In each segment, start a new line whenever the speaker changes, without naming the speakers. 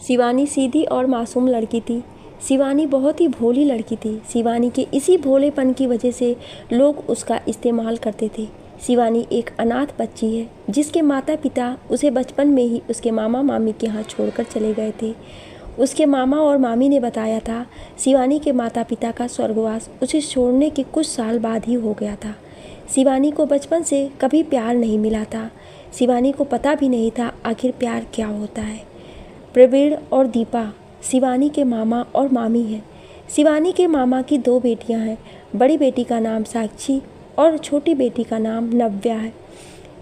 शिवानी सीधी और मासूम लड़की थी। शिवानी बहुत ही भोली लड़की थी। शिवानी के इसी भोलेपन की वजह से लोग उसका इस्तेमाल करते थे। शिवानी एक अनाथ बच्ची है जिसके माता पिता उसे बचपन में ही उसके मामा मामी के यहाँ छोड़कर चले गए थे। उसके मामा और मामी ने बताया था शिवानी के माता पिता का स्वर्गवास उसे छोड़ने के कुछ साल बाद ही हो गया था। शिवानी को बचपन से कभी प्यार नहीं मिला था। शिवानी को पता भी नहीं था आखिर प्यार क्या होता है। प्रवीण और दीपा शिवानी के मामा और मामी हैं। शिवानी के मामा की 2 बेटियां हैं। बड़ी बेटी का नाम साक्षी और छोटी बेटी का नाम नव्या है।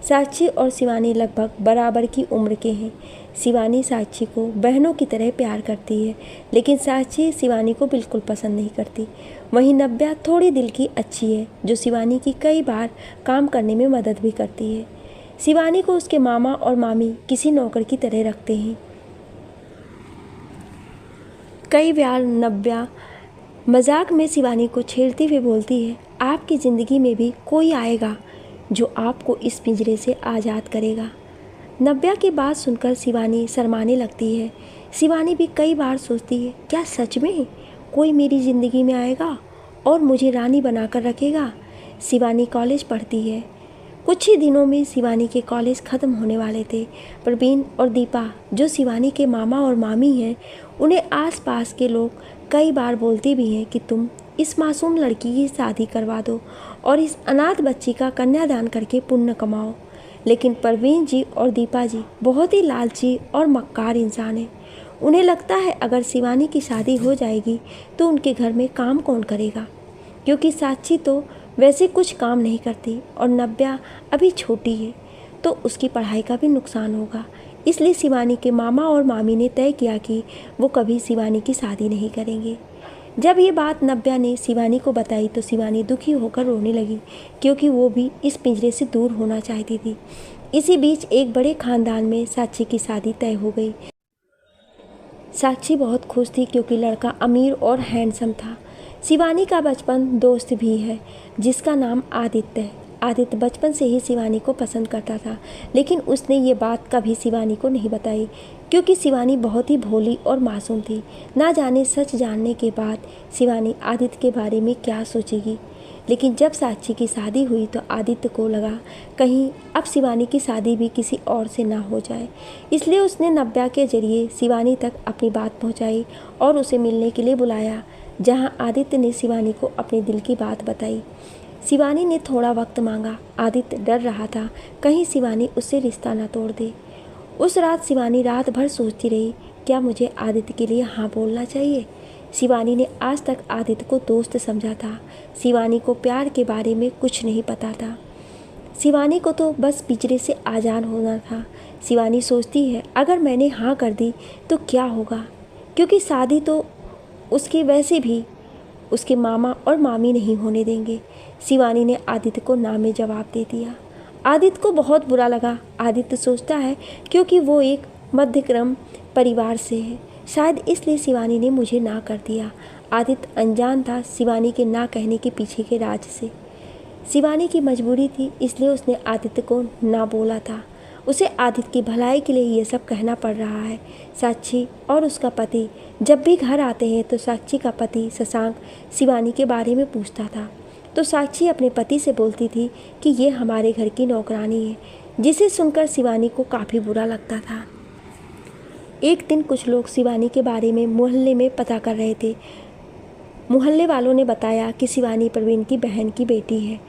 साक्षी और शिवानी लगभग बराबर की उम्र के हैं। शिवानी साक्षी को बहनों की तरह प्यार करती है, लेकिन साक्षी शिवानी को बिल्कुल पसंद नहीं करती। वहीं नव्या थोड़ी दिल की अच्छी है, जो शिवानी की कई बार काम करने में मदद भी करती है। शिवानी को उसके मामा और मामी किसी नौकर की तरह रखते हैं। कई बार नव्या मजाक में शिवानी को छेड़ती हुई बोलती है, आपकी ज़िंदगी में भी कोई आएगा जो आपको इस पिंजरे से आज़ाद करेगा। नव्या की बात सुनकर शिवानी शर्माने लगती है। शिवानी भी कई बार सोचती है, क्या सच में कोई मेरी ज़िंदगी में आएगा और मुझे रानी बनाकर रखेगा। शिवानी कॉलेज पढ़ती है। कुछ ही दिनों में शिवानी के कॉलेज ख़त्म होने वाले थे। प्रवीण और दीपा जो शिवानी के मामा और मामी हैं, उन्हें आसपास के लोग कई बार बोलते भी हैं कि तुम इस मासूम लड़की की शादी करवा दो और इस अनाथ बच्ची का कन्यादान करके पुण्य कमाओ। लेकिन प्रवीण जी और दीपा जी बहुत ही लालची और मक्कार इंसान हैं। उन्हें लगता है अगर शिवानी की शादी हो जाएगी तो उनके घर में काम कौन करेगा, क्योंकि साक्षी तो वैसे कुछ काम नहीं करती और नव्या अभी छोटी है तो उसकी पढ़ाई का भी नुकसान होगा। इसलिए शिवानी के मामा और मामी ने तय किया कि वो कभी शिवानी की शादी नहीं करेंगे। जब ये बात नव्या ने शिवानी को बताई तो शिवानी दुखी होकर रोने लगी, क्योंकि वो भी इस पिंजरे से दूर होना चाहती थी। इसी बीच एक बड़े खानदान में साक्षी की शादी तय हो गई। साक्षी बहुत खुश थी क्योंकि लड़का अमीर और हैंडसम था। शिवानी का बचपन दोस्त भी है जिसका नाम आदित्य है। आदित्य बचपन से ही शिवानी को पसंद करता था, लेकिन उसने ये बात कभी शिवानी को नहीं बताई, क्योंकि शिवानी बहुत ही भोली और मासूम थी। ना जाने सच जानने के बाद शिवानी आदित्य के बारे में क्या सोचेगी। लेकिन जब साक्षी की शादी हुई तो आदित्य को लगा कहीं अब शिवानी की शादी भी किसी और से ना हो जाए, इसलिए उसने नव्या के जरिए शिवानी तक अपनी बात पहुंचाई और उसे मिलने के लिए बुलाया, जहां आदित्य ने शिवानी को अपने दिल की बात बताई। शिवानी ने थोड़ा वक्त मांगा। आदित्य डर रहा था कहीं शिवानी उससे रिश्ता ना तोड़ दे। उस रात शिवानी रात भर सोचती रही, क्या मुझे आदित्य के लिए हाँ बोलना चाहिए। शिवानी ने आज तक आदित्य को दोस्त समझा था। शिवानी को प्यार के बारे में कुछ नहीं पता था। शिवानी को तो बस पिंजरे से आज़ाद होना था। शिवानी सोचती है अगर मैंने हाँ कर दी तो क्या होगा, क्योंकि शादी तो उसकी वैसे भी उसके मामा और मामी नहीं होने देंगे। शिवानी ने आदित्य को ना में जवाब दे दिया। आदित्य को बहुत बुरा लगा। आदित्य सोचता है क्योंकि वो एक मध्यक्रम परिवार से है, शायद इसलिए शिवानी ने मुझे ना कर दिया। आदित्य अनजान था शिवानी के ना कहने के पीछे के राज से। शिवानी की मजबूरी थी, इसलिए उसने आदित्य को ना बोला था। उसे आदित्य की भलाई के लिए ये सब कहना पड़ रहा है। साक्षी और उसका पति जब भी घर आते हैं तो साक्षी का पति शशांक शिवानी के बारे में पूछता था, तो साक्षी अपने पति से बोलती थी कि ये हमारे घर की नौकरानी है, जिसे सुनकर शिवानी को काफ़ी बुरा लगता था। एक दिन कुछ लोग शिवानी के बारे में मोहल्ले में पता कर रहे थे। मोहल्ले वालों ने बताया कि शिवानी प्रवीण की बहन की बेटी है,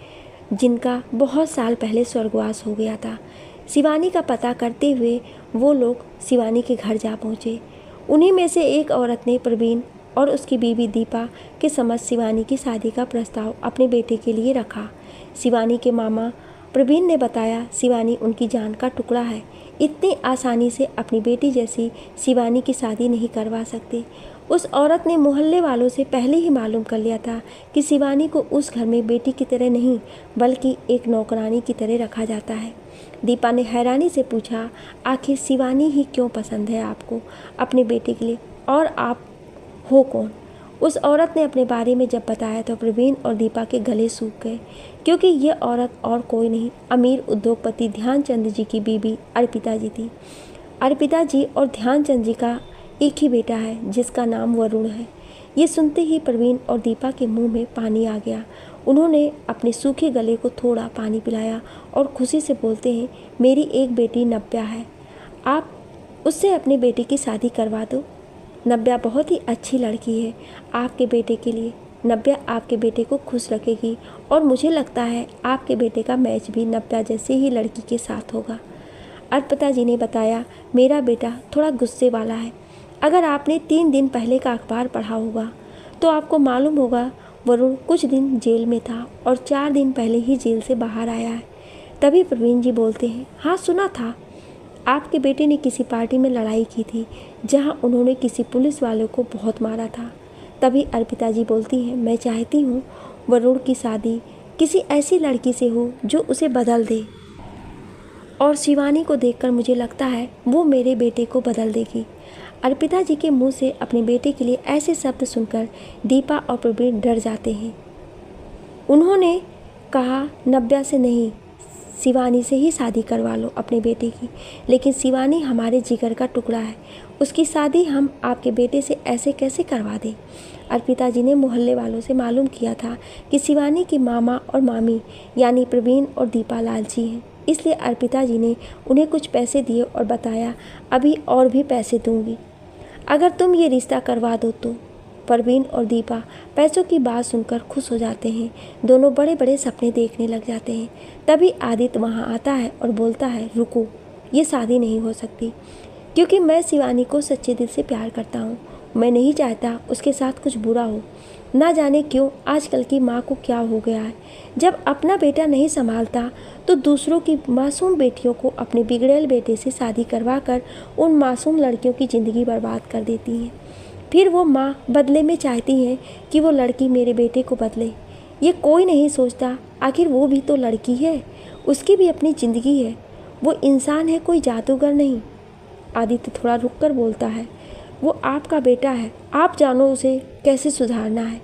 जिनका बहुत साल पहले स्वर्गवास हो गया था। शिवानी का पता करते हुए वो लोग शिवानी के घर जा पहुँचे। उन्हीं में से एक औरत ने प्रवीण और उसकी बीवी दीपा के समक्ष शिवानी की शादी का प्रस्ताव अपने बेटे के लिए रखा। शिवानी के मामा प्रवीण ने बताया शिवानी उनकी जान का टुकड़ा है, इतनी आसानी से अपनी बेटी जैसी शिवानी की शादी नहीं करवा सकते। उस औरत ने मोहल्ले वालों से पहले ही मालूम कर लिया था कि शिवानी को उस घर में बेटी की तरह नहीं बल्कि एक नौकरानी की तरह रखा जाता है। दीपा ने हैरानी से पूछा, आखिर शिवानी ही क्यों पसंद है आपको अपने बेटे के लिए, और आप हो कौन? उस औरत ने अपने बारे में जब बताया तो प्रवीण और दीपा के गले सूख गए, क्योंकि ये औरत और कोई नहीं अमीर उद्योगपति ध्यानचंद जी की बीवी अर्पिता जी थी। अर्पिता जी और ध्यानचंद जी का एक ही बेटा है जिसका नाम वरुण है। ये सुनते ही प्रवीण और दीपा के मुंह में पानी आ गया। उन्होंने अपने सूखे गले को थोड़ा पानी पिलाया और खुशी से बोलते हैं, मेरी एक बेटी नव्या है, आप उससे अपने बेटे की शादी करवा दो। नव्या बहुत ही अच्छी लड़की है आपके बेटे के लिए। नव्या आपके बेटे को खुश रखेगी और मुझे लगता है आपके बेटे का मैच भी नव्या जैसी ही लड़की के साथ होगा। अर्पिता जी ने बताया, मेरा बेटा थोड़ा गुस्से वाला है। अगर आपने 3 दिन पहले का अखबार पढ़ा होगा तो आपको मालूम होगा वरुण कुछ दिन जेल में था और 4 दिन पहले ही जेल से बाहर आया है। तभी प्रवीण जी बोलते हैं, हाँ सुना था, आपके बेटे ने किसी पार्टी में लड़ाई की थी जहां उन्होंने किसी पुलिस वाले को बहुत मारा था। तभी अर्पिता जी बोलती हैं, मैं चाहती हूँ वरुण की शादी किसी ऐसी लड़की से हो जो उसे बदल दे, और शिवानी को देखकर मुझे लगता है वो मेरे बेटे को बदल देगी। अर्पिता जी के मुंह से अपने बेटे के लिए ऐसे शब्द सुनकर दीपा और प्रवीण डर जाते हैं। उन्होंने कहा, नव्या से नहीं, शिवानी से ही शादी करवा लो अपने बेटे की। लेकिन शिवानी हमारे जिगर का टुकड़ा है, उसकी शादी हम आपके बेटे से ऐसे कैसे करवा दें। अर्पिता जी ने मोहल्ले वालों से मालूम किया था कि शिवानी की मामा और मामी यानी प्रवीण और दीपा लालची हैं, इसलिए अर्पिता जी ने उन्हें कुछ पैसे दिए और बताया, अभी और भी पैसे दूंगी अगर तुम ये रिश्ता करवा दो तो। प्रवीण और दीपा पैसों की बात सुनकर खुश हो जाते हैं। दोनों बड़े बड़े सपने देखने लग जाते हैं। तभी आदित्य वहाँ आता है और बोलता है, रुको, ये शादी नहीं हो सकती, क्योंकि मैं शिवानी को सच्चे दिल से प्यार करता हूँ। मैं नहीं चाहता उसके साथ कुछ बुरा हो। ना जाने क्यों आजकल की माँ को क्या हो गया है, जब अपना बेटा नहीं संभालता तो दूसरों की मासूम बेटियों को अपने बिगड़ेल बेटे से शादी करवा कर उन मासूम लड़कियों की ज़िंदगी बर्बाद कर देती हैं। फिर वो माँ बदले में चाहती है कि वो लड़की मेरे बेटे को बदले। ये कोई नहीं सोचता, आखिर वो भी तो लड़की है, उसकी भी अपनी ज़िंदगी है, वो इंसान है, कोई जादूगर नहीं। आदित्य थोड़ा रुक कर बोलता है, वो आपका बेटा है, आप जानो उसे कैसे सुधारना है,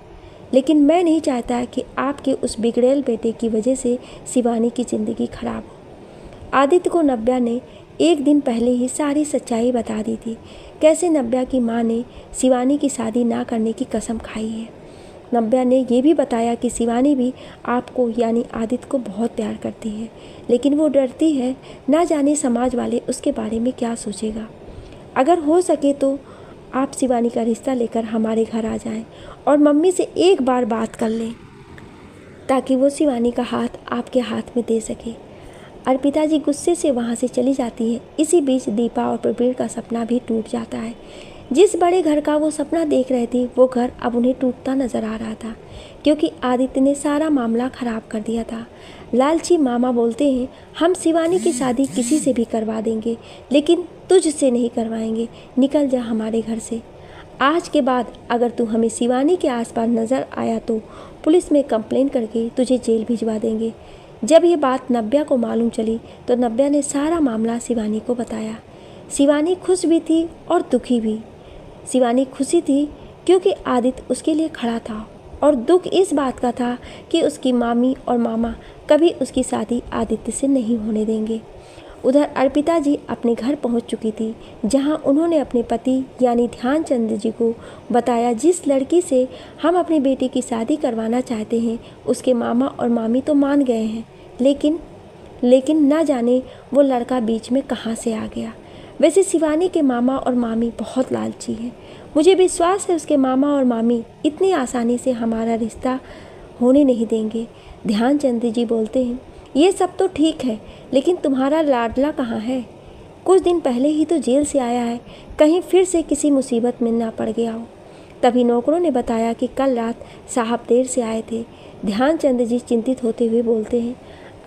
लेकिन मैं नहीं चाहता कि आपके उस बिगड़ेल बेटे की वजह से शिवानी की ज़िंदगी खराब हो। आदित्य को नव्या ने एक दिन पहले ही सारी सच्चाई बता दी थी, कैसे नव्या की माँ ने शिवानी की शादी ना करने की कसम खाई है। नव्या ने ये भी बताया कि शिवानी भी आपको यानी आदित्य को बहुत प्यार करती है, लेकिन वो डरती है, ना जाने समाज वाले उसके बारे में क्या सोचेगा। अगर हो सके तो आप शिवानी का रिश्ता लेकर हमारे घर आ जाएं और मम्मी से एक बार बात कर लें ताकि वो शिवानी का हाथ आपके हाथ में दे सके। अर्पिता जी गुस्से से वहाँ से चली जाती है। इसी बीच दीपा और प्रवीण का सपना भी टूट जाता है। जिस बड़े घर का वो सपना देख रहे थे वो घर अब उन्हें टूटता नजर आ रहा था, क्योंकि आदित्य ने सारा मामला खराब कर दिया था। लालची मामा बोलते हैं, हम शिवानी की शादी किसी से भी करवा देंगे, लेकिन तुझसे नहीं करवाएंगे, निकल जा हमारे घर से। आज के बाद अगर तू हमें शिवानी के आसपास नज़र आया तो पुलिस में कंप्लेंट करके तुझे जेल भिजवा देंगे। जब ये बात नव्या को मालूम चली तो नव्या ने सारा मामला शिवानी को बताया। शिवानी खुश भी थी और दुखी भी। शिवानी खुशी थी क्योंकि आदित्य उसके लिए खड़ा था, और दुख इस बात का था कि उसकी मामी और मामा कभी उसकी शादी आदित्य से नहीं होने देंगे। उधर अर्पिता जी अपने घर पहुंच चुकी थी, जहां उन्होंने अपने पति यानी ध्यानचंद जी को बताया, जिस लड़की से हम अपने बेटे की शादी करवाना चाहते हैं उसके मामा और मामी तो मान गए हैं, लेकिन ना जाने वो लड़का बीच में कहां से आ गया। वैसे शिवानी के मामा और मामी बहुत लालची हैं। मुझे विश्वास है उसके मामा और मामी इतनी आसानी से हमारा रिश्ता होने नहीं देंगे। ध्यानचंद जी बोलते हैं, ये सब तो ठीक है, लेकिन तुम्हारा लाडला कहाँ है? कुछ दिन पहले ही तो जेल से आया है, कहीं फिर से किसी मुसीबत में ना पड़ गया हो। तभी नौकरों ने बताया कि कल रात साहब देर से आए थे। ध्यानचंद जी चिंतित होते हुए बोलते हैं,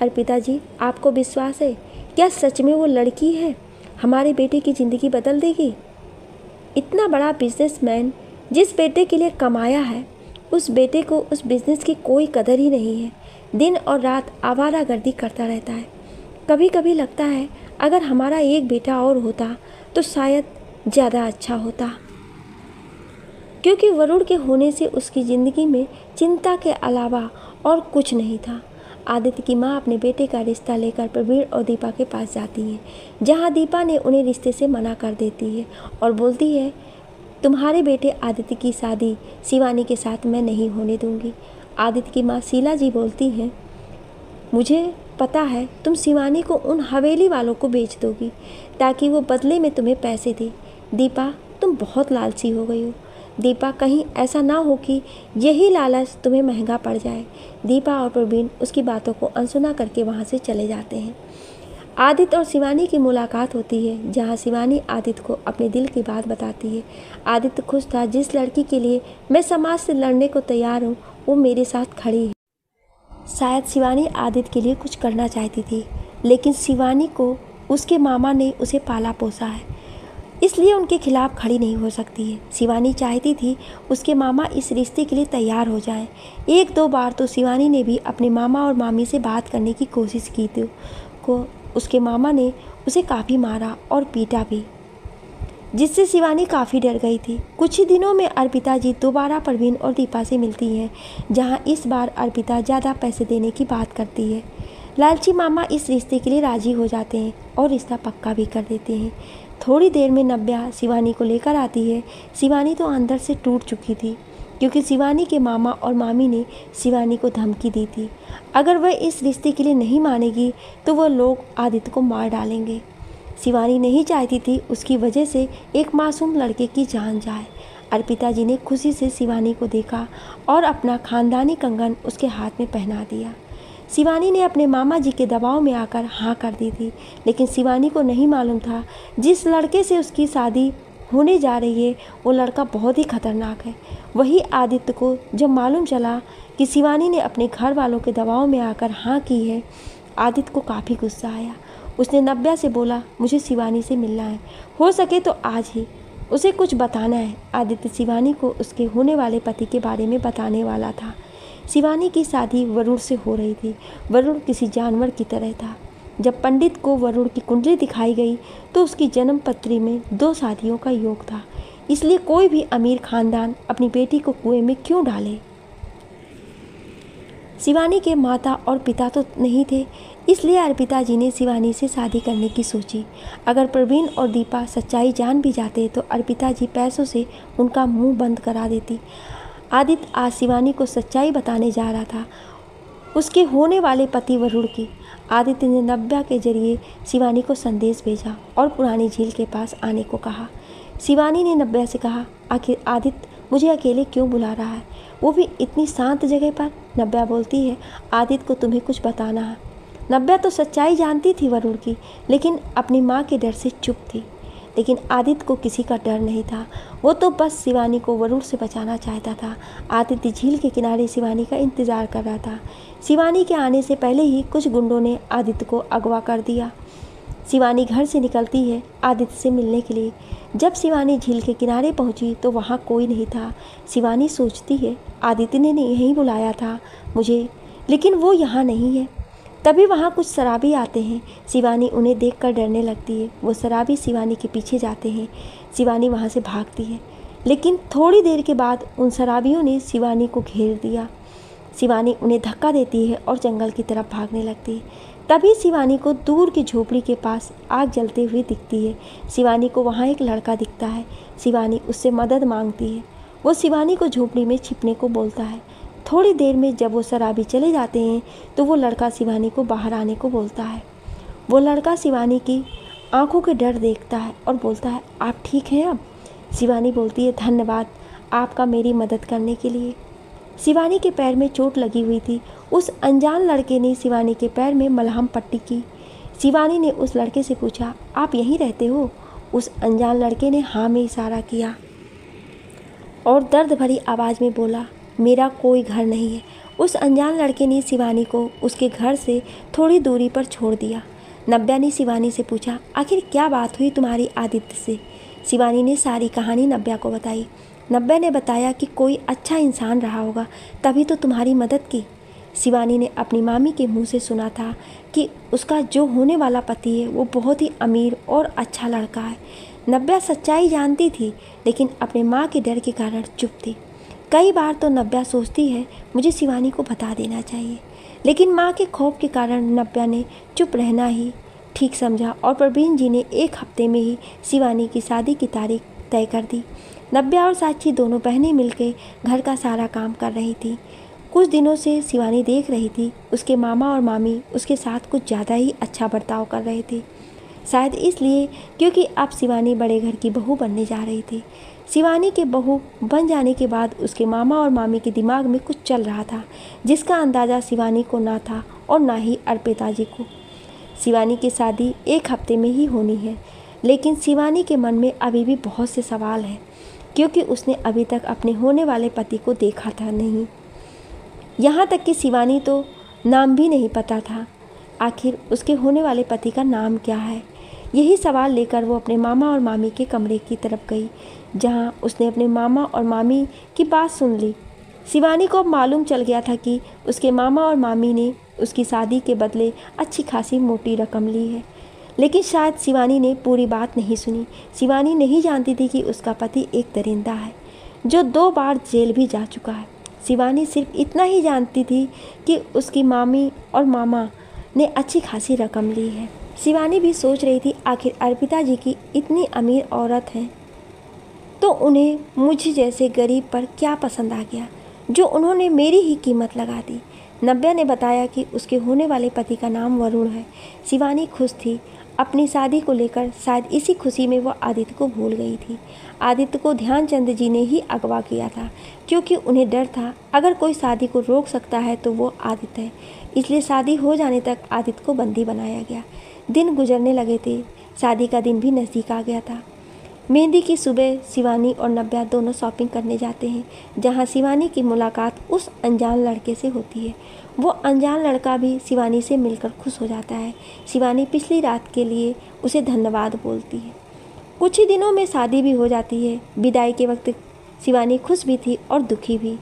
अर्पिता जी आपको विश्वास है? क्या सच में वो लड़की है हमारे बेटे की ज़िंदगी बदल देगी? इतना बड़ा बिजनेसमैन जिस बेटे के लिए कमाया है, उस बेटे को उस बिज़नेस की कोई कदर ही नहीं है। दिन और रात आवारागर्दी करता रहता है। कभी कभी लगता है अगर हमारा एक बेटा और होता तो शायद ज़्यादा अच्छा होता, क्योंकि वरुण के होने से उसकी ज़िंदगी में चिंता के अलावा और कुछ नहीं था। आदित्य की माँ अपने बेटे का रिश्ता लेकर प्रवीण और दीपा के पास जाती है, जहाँ दीपा ने उन्हें रिश्ते से मना कर देती है और बोलती है, तुम्हारे बेटे आदित्य की शादी शिवानी के साथ मैं नहीं होने दूंगी। आदित्य की माँ शीला जी बोलती हैं, मुझे पता है तुम शिवानी को उन हवेली वालों को बेच दोगी ताकि वो बदले में तुम्हें पैसे दे। दीपा, तुम बहुत लालची हो गई हो। दीपा, कहीं ऐसा ना हो कि यही लालच तुम्हें महंगा पड़ जाए। दीपा और प्रवीण उसकी बातों को अनसुना करके वहाँ से चले जाते हैं। आदित्य और शिवानी की मुलाकात होती है जहाँ शिवानी आदित्य को अपने दिल की बात बताती है। आदित्य खुश था, जिस लड़की के लिए मैं समाज से लड़ने को तैयार हूँ वो मेरे साथ खड़ी है। शायद शिवानी आदित्य के लिए कुछ करना चाहती थी, लेकिन शिवानी को उसके मामा ने उसे पाला पोसा है, इसलिए उनके खिलाफ खड़ी नहीं हो सकती है। शिवानी चाहती थी उसके मामा इस रिश्ते के लिए तैयार हो जाएं। एक दो बार तो शिवानी ने भी अपने मामा और मामी से बात करने की कोशिश की थी को उसके मामा ने उसे काफ़ी मारा और पीटा भी, जिससे शिवानी काफ़ी डर गई थी। कुछ ही दिनों में अर्पिता जी दोबारा प्रवीण और दीपा से मिलती हैं, जहां इस बार अर्पिता ज़्यादा पैसे देने की बात करती है। लालची मामा इस रिश्ते के लिए राज़ी हो जाते हैं और रिश्ता पक्का भी कर देते हैं। थोड़ी देर में नव्या शिवानी को लेकर आती है। शिवानी तो अंदर से टूट चुकी थी, क्योंकि शिवानी के मामा और मामी ने शिवानी को धमकी दी थी, अगर वह इस रिश्ते के लिए नहीं मानेगी तो वह लोग आदित्य को मार डालेंगे। शिवानी नहीं चाहती थी उसकी वजह से एक मासूम लड़के की जान जाए। अर्पिता जी ने खुशी से शिवानी को देखा और अपना खानदानी कंगन उसके हाथ में पहना दिया। शिवानी ने अपने मामा जी के दबाव में आकर हाँ कर दी थी, लेकिन शिवानी को नहीं मालूम था जिस लड़के से उसकी शादी होने जा रही है वो लड़का बहुत ही खतरनाक है। वही आदित्य को जब मालूम चला कि शिवानी ने अपने घर वालों के दबाव में आकर हाँ की है, आदित्य को काफ़ी गुस्सा आया। उसने नव्या से बोला, मुझे शिवानी से मिलना है, हो सके तो आज ही, उसे कुछ बताना है। आदित्य शिवानी को उसके होने वाले पति के बारे में बताने वाला था। शिवानी की शादी वरुण से हो रही थी। वरुण किसी जानवर की तरह था। जब पंडित को वरुण की कुंडली दिखाई गई तो उसकी जन्म पत्री में 2 शादियों का योग था, इसलिए कोई भी अमीर खानदान अपनी बेटी को कुएं में क्यों डाले। शिवानी के माता और पिता तो नहीं थे, इसलिए अर्पिता जी ने शिवानी से शादी करने की सोची। अगर प्रवीण और दीपा सच्चाई जान भी जाते तो अर्पिता जी पैसों से उनका मुंह बंद करा देती। आदित्य आज शिवानी को सच्चाई बताने जा रहा था, उसके होने वाले पति वरुण की। आदित्य ने नव्या के जरिए शिवानी को संदेश भेजा और पुरानी झील के पास आने को कहा। शिवानी ने नव्या से कहा, आखिर आदित्य मुझे अकेले क्यों बुला रहा है, वो भी इतनी शांत जगह पर। नव्या बोलती है, आदित्य को तुम्हें कुछ बताना है। नव्या तो सच्चाई जानती थी वरुण की, लेकिन अपनी माँ के डर से चुप थी। लेकिन आदित्य को किसी का डर नहीं था, वो तो बस शिवानी को वरुण से बचाना चाहता था। आदित्य झील के किनारे शिवानी का इंतज़ार कर रहा था। शिवानी के आने से पहले ही कुछ गुंडों ने आदित्य को अगवा कर दिया। शिवानी घर से निकलती है आदित्य से मिलने के लिए। जब शिवानी झील के किनारे पहुंची तो वहां कोई नहीं था। शिवानी सोचती है, आदित्य ने यहीं बुलाया था मुझे, लेकिन वो यहाँ नहीं है। तभी वहाँ कुछ शराबी आते हैं। शिवानी उन्हें देखकर डरने लगती है। वो शराबी शिवानी के पीछे जाते हैं। शिवानी वहाँ से भागती है, लेकिन थोड़ी देर के बाद उन शराबियों ने शिवानी को घेर दिया। शिवानी उन्हें धक्का देती है और जंगल की तरफ भागने लगती है। तभी शिवानी को दूर की झोपड़ी के पास आग जलते हुए दिखती है। शिवानी को वहाँ एक लड़का दिखता है। शिवानी उससे मदद मांगती है। वो शिवानी को झोपड़ी में छिपने को बोलता है। थोड़ी देर में जब वो शराबी चले जाते हैं तो वो लड़का शिवानी को बाहर आने को बोलता है। वो लड़का शिवानी की आंखों के डर देखता है और बोलता है, आप ठीक हैं अब? शिवानी बोलती है, धन्यवाद आपका मेरी मदद करने के लिए। शिवानी के पैर में चोट लगी हुई थी। उस अनजान लड़के ने शिवानी के पैर में मलहम पट्टी की। शिवानी ने उस लड़के से पूछा, आप यहीं रहते हो? उस अनजान लड़के ने हाँ में इशारा किया और दर्द भरी आवाज़ में बोला, मेरा कोई घर नहीं है। उस अनजान लड़के ने शिवानी को उसके घर से थोड़ी दूरी पर छोड़ दिया। नव्या ने शिवानी से पूछा, आखिर क्या बात हुई तुम्हारी आदित्य से? शिवानी ने सारी कहानी नव्या को बताई। नव्या ने बताया कि कोई अच्छा इंसान रहा होगा, तभी तो तुम्हारी मदद की। शिवानी ने अपनी मामी के मुंह से सुना था कि उसका जो होने वाला पति है वो बहुत ही अमीर और अच्छा लड़का है। नव्या सच्चाई जानती थी, लेकिन अपने माँ के डर के कारण चुप थी। कई बार तो नव्या सोचती है मुझे शिवानी को बता देना चाहिए, लेकिन माँ के खौफ के कारण नव्या ने चुप रहना ही ठीक समझा और प्रवीण जी ने 1 हफ्ते में ही शिवानी की शादी की तारीख तय कर दी। नव्या और साक्षी दोनों बहनें मिलकर घर का सारा काम कर रही थी। कुछ दिनों से शिवानी देख रही थी उसके मामा और मामी उसके साथ कुछ ज़्यादा ही अच्छा बर्ताव कर रहे थे। शायद इसलिए क्योंकि अब शिवानी बड़े घर की बहू बनने जा रही थी। शिवानी के बहू बन जाने के बाद उसके मामा और मामी के दिमाग में कुछ चल रहा था जिसका अंदाज़ा शिवानी को ना था और ना ही अर्पिता जी को। शिवानी की शादी 1 हफ्ते में ही होनी है, लेकिन शिवानी के मन में अभी भी बहुत से सवाल हैं क्योंकि उसने अभी तक अपने होने वाले पति को देखा था नहीं। यहाँ तक कि शिवानी तो नाम भी नहीं पता था। आखिर उसके होने वाले पति का नाम क्या है? यही सवाल लेकर वो अपने मामा और मामी के कमरे की तरफ गई, जहाँ उसने अपने मामा और मामी की बात सुन ली। शिवानी को अब मालूम चल गया था कि उसके मामा और मामी ने उसकी शादी के बदले अच्छी खासी मोटी रकम ली है, लेकिन शायद शिवानी ने पूरी बात नहीं सुनी। शिवानी नहीं जानती थी कि उसका पति एक दरिंदा है जो 2 बार जेल भी जा चुका है। शिवानी सिर्फ इतना ही जानती थी कि उसकी मामी और मामा ने अच्छी खासी रकम ली है। शिवानी भी सोच रही थी आखिर अर्पिता जी की इतनी अमीर औरत है तो उन्हें मुझ जैसे गरीब पर क्या पसंद आ गया जो उन्होंने मेरी ही कीमत लगा दी। नव्या ने बताया कि उसके होने वाले पति का नाम वरुण है। शिवानी खुश थी अपनी शादी को लेकर। शायद इसी खुशी में वह आदित्य को भूल गई थी। आदित्य को ध्यानचंद जी ने ही अगवा किया था क्योंकि उन्हें डर था अगर कोई शादी को रोक सकता है तो वो आदित्य है। इसलिए शादी हो जाने तक आदित्य को बंदी बनाया गया। दिन गुजरने लगे थे। शादी का दिन भी नज़दीक आ गया था। मेहंदी की सुबह शिवानी और नव्या दोनों शॉपिंग करने जाते हैं, जहां शिवानी की मुलाकात उस अनजान लड़के से होती है। वो अनजान लड़का भी शिवानी से मिलकर खुश हो जाता है। शिवानी पिछली रात के लिए उसे धन्यवाद बोलती है। कुछ ही दिनों में शादी भी हो जाती है। विदाई के वक्त शिवानी खुश भी थी और दुखी भी।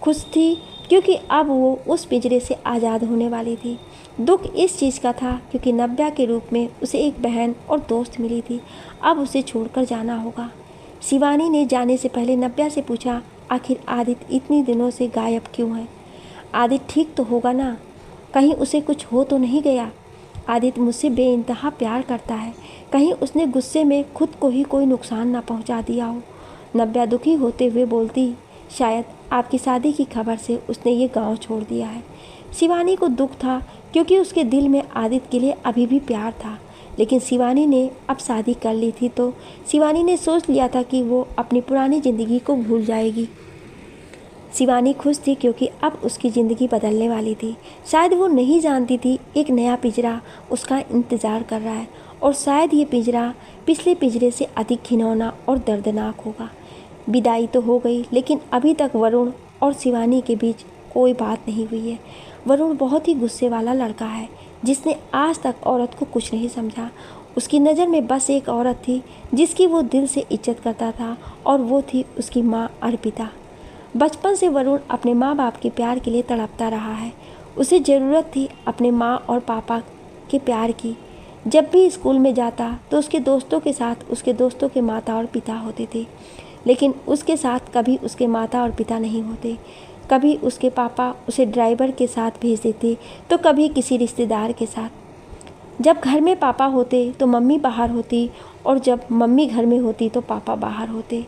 खुश थी क्योंकि अब वो उस पिंजरे से आज़ाद होने वाली थी। दुख इस चीज़ का था क्योंकि नव्या के रूप में उसे एक बहन और दोस्त मिली थी, अब उसे छोड़कर जाना होगा। शिवानी ने जाने से पहले नव्या से पूछा, आखिर आदित्य इतनी दिनों से गायब क्यों है? आदित्य ठीक तो होगा ना? कहीं उसे कुछ हो तो नहीं गया? आदित्य मुझसे बेइंतहा प्यार करता है, कहीं उसने गुस्से में खुद को ही कोई नुकसान ना पहुंचा दिया हो। नव्या दुखी होते हुए बोलती, शायद आपकी शादी की खबर से उसने ये गांव छोड़ दिया है। शिवानी को दुख था क्योंकि उसके दिल में आदित्य के लिए अभी भी प्यार था, लेकिन शिवानी ने अब शादी कर ली थी तो शिवानी ने सोच लिया था कि वो अपनी पुरानी ज़िंदगी को भूल जाएगी। शिवानी खुश थी क्योंकि अब उसकी ज़िंदगी बदलने वाली थी। शायद वो नहीं जानती थी एक नया पिंजरा उसका इंतज़ार कर रहा है और शायद ये पिंजरा पिछले पिंजरे से अधिक घिनौना और दर्दनाक होगा। विदाई तो हो गई, लेकिन अभी तक वरुण और शिवानी के बीच कोई बात नहीं हुई है। वरुण बहुत ही गुस्से वाला लड़का है जिसने आज तक औरत को कुछ नहीं समझा। उसकी नज़र में बस एक औरत थी जिसकी वो दिल से इज्जत करता था और वो थी उसकी माँ अर्पिता। बचपन से वरुण अपने माँ बाप के प्यार के लिए तड़पता रहा है। उसे ज़रूरत थी अपने माँ और पापा के प्यार की। जब भी स्कूल में जाता तो उसके दोस्तों के साथ उसके दोस्तों के माता और पिता होते थे, लेकिन उसके साथ कभी उसके माता और पिता नहीं होते। कभी उसके पापा उसे ड्राइवर के साथ भेज देते तो कभी किसी रिश्तेदार के साथ। जब घर में पापा होते तो मम्मी बाहर होती और जब मम्मी घर में होती तो पापा बाहर होते।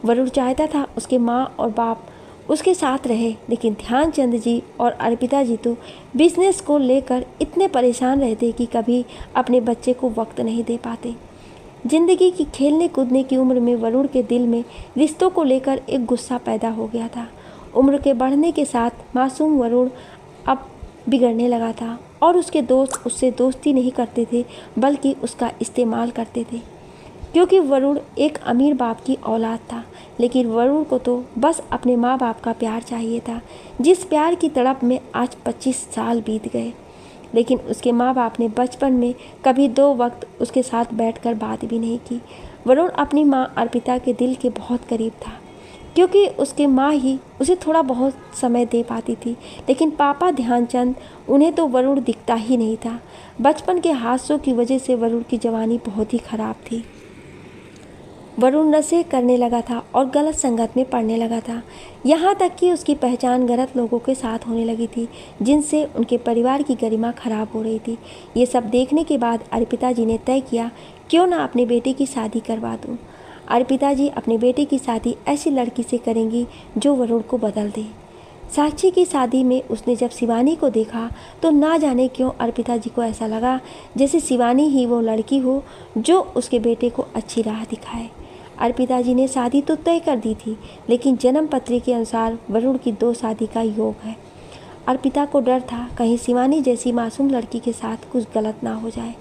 वरुण चाहता था उसके माँ और बाप उसके साथ रहे, लेकिन ध्यानचंद जी और अर्पिता जी तो बिजनेस को लेकर इतने परेशान रहते कि कभी अपने बच्चे को वक्त नहीं दे पाते। जिंदगी की खेलने कूदने की उम्र में वरुण के दिल में रिश्तों को लेकर एक गुस्सा पैदा हो गया था। उम्र के बढ़ने के साथ मासूम वरुण अब बिगड़ने लगा था और उसके दोस्त उससे दोस्ती नहीं करते थे बल्कि उसका इस्तेमाल करते थे, क्योंकि वरुण एक अमीर बाप की औलाद था। लेकिन वरुण को तो बस अपने माँ बाप का प्यार चाहिए था, जिस प्यार की तड़प में आज 25 साल बीत गए। लेकिन उसके माँ बाप ने बचपन में कभी 2 वक्त उसके साथ बैठकर बात भी नहीं की। वरुण अपनी माँ अर्पिता के दिल के बहुत करीब था, क्योंकि उसके माँ ही उसे थोड़ा बहुत समय दे पाती थी, लेकिन पापा ध्यानचंद उन्हें तो वरुण दिखता ही नहीं था। बचपन के हादसों की वजह से वरुण की जवानी बहुत ही खराब थी। वरुण नशे करने लगा था और गलत संगत में पड़ने लगा था, यहाँ तक कि उसकी पहचान गलत लोगों के साथ होने लगी थी, जिनसे उनके परिवार की गरिमा खराब हो रही थी। ये सब देखने के बाद अर्पिता जी ने तय किया क्यों ना अपने बेटे की शादी करवा दूँ। अर्पिता जी अपने बेटे की शादी ऐसी लड़की से करेंगी जो वरुण को बदल दे। साक्षी की शादी में उसने जब शिवानी को देखा तो ना जाने क्यों अर्पिता जी को ऐसा लगा जैसे शिवानी ही वो लड़की हो जो उसके बेटे को अच्छी राह दिखाए। अर्पिता जी ने शादी तो तय कर दी थी, लेकिन जन्म पत्री के अनुसार वरुण की 2 शादी का योग है। अर्पिता को डर था कहीं शिवानी जैसी मासूम लड़की के साथ कुछ गलत ना हो जाए।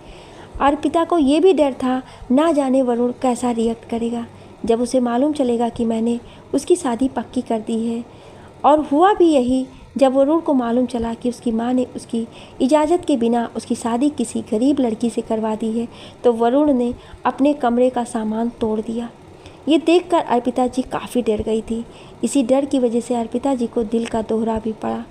अर्पिता को ये भी डर था ना जाने वरुण कैसा रिएक्ट करेगा जब उसे मालूम चलेगा कि मैंने उसकी शादी पक्की कर दी है। और हुआ भी यही। जब वरुण को मालूम चला कि उसकी माँ ने उसकी इजाज़त के बिना उसकी शादी किसी गरीब लड़की से करवा दी है तो वरुण ने अपने कमरे का सामान तोड़ दिया। ये देखकर अर्पिता जी काफ़ी डर गई थी। इसी डर की वजह से अर्पिता जी को दिल का दोहरा भी पड़ा।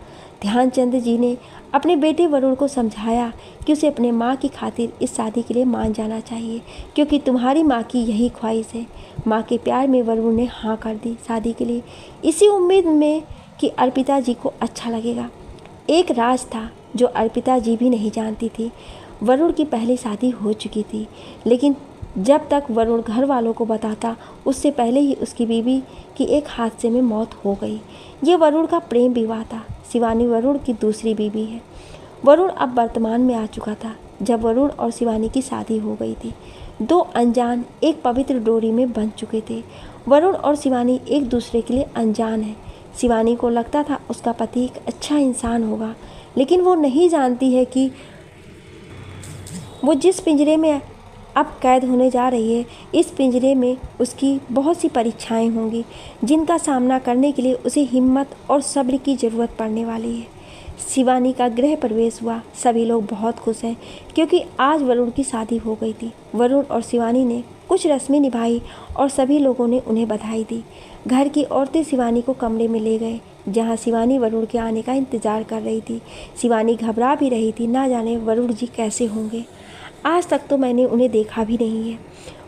ध्यानचंद जी ने अपने बेटे वरुण को समझाया कि उसे अपने माँ की खातिर इस शादी के लिए मान जाना चाहिए, क्योंकि तुम्हारी माँ की यही ख्वाहिश है। माँ के प्यार में वरुण ने हाँ कर दी शादी के लिए, इसी उम्मीद में कि अर्पिता जी को अच्छा लगेगा। एक राज था जो अर्पिता जी भी नहीं जानती थी। वरुण की पहली शादी हो चुकी थी, लेकिन जब तक वरुण घर वालों को बताता उससे पहले ही उसकी बीवी की एक हादसे में मौत हो गई। ये वरुण का प्रेम विवाह था। शिवानी वरुण की दूसरी बीवी है। वरुण अब वर्तमान में आ चुका था जब वरुण और शिवानी की शादी हो गई थी। 2 अनजान एक पवित्र डोरी में बंध चुके थे। वरुण और शिवानी एक दूसरे के लिए अनजान है। शिवानी को लगता था उसका पति एक अच्छा इंसान होगा, लेकिन वो नहीं जानती है कि वो जिस पिंजरे में अब कैद होने जा रही है, इस पिंजरे में उसकी बहुत सी परीक्षाएं होंगी जिनका सामना करने के लिए उसे हिम्मत और सब्र की ज़रूरत पड़ने वाली है। शिवानी का गृह प्रवेश हुआ। सभी लोग बहुत खुश हैं क्योंकि आज वरुण की शादी हो गई थी। वरुण और शिवानी ने कुछ रस्में निभाई और सभी लोगों ने उन्हें बधाई दी। घर की औरतें शिवानी को कमरे में ले गए जहां शिवानी वरुण के आने का इंतज़ार कर रही थी। शिवानी घबरा भी रही थी, ना जाने वरुण जी कैसे होंगे। आज तक तो मैंने उन्हें देखा भी नहीं है।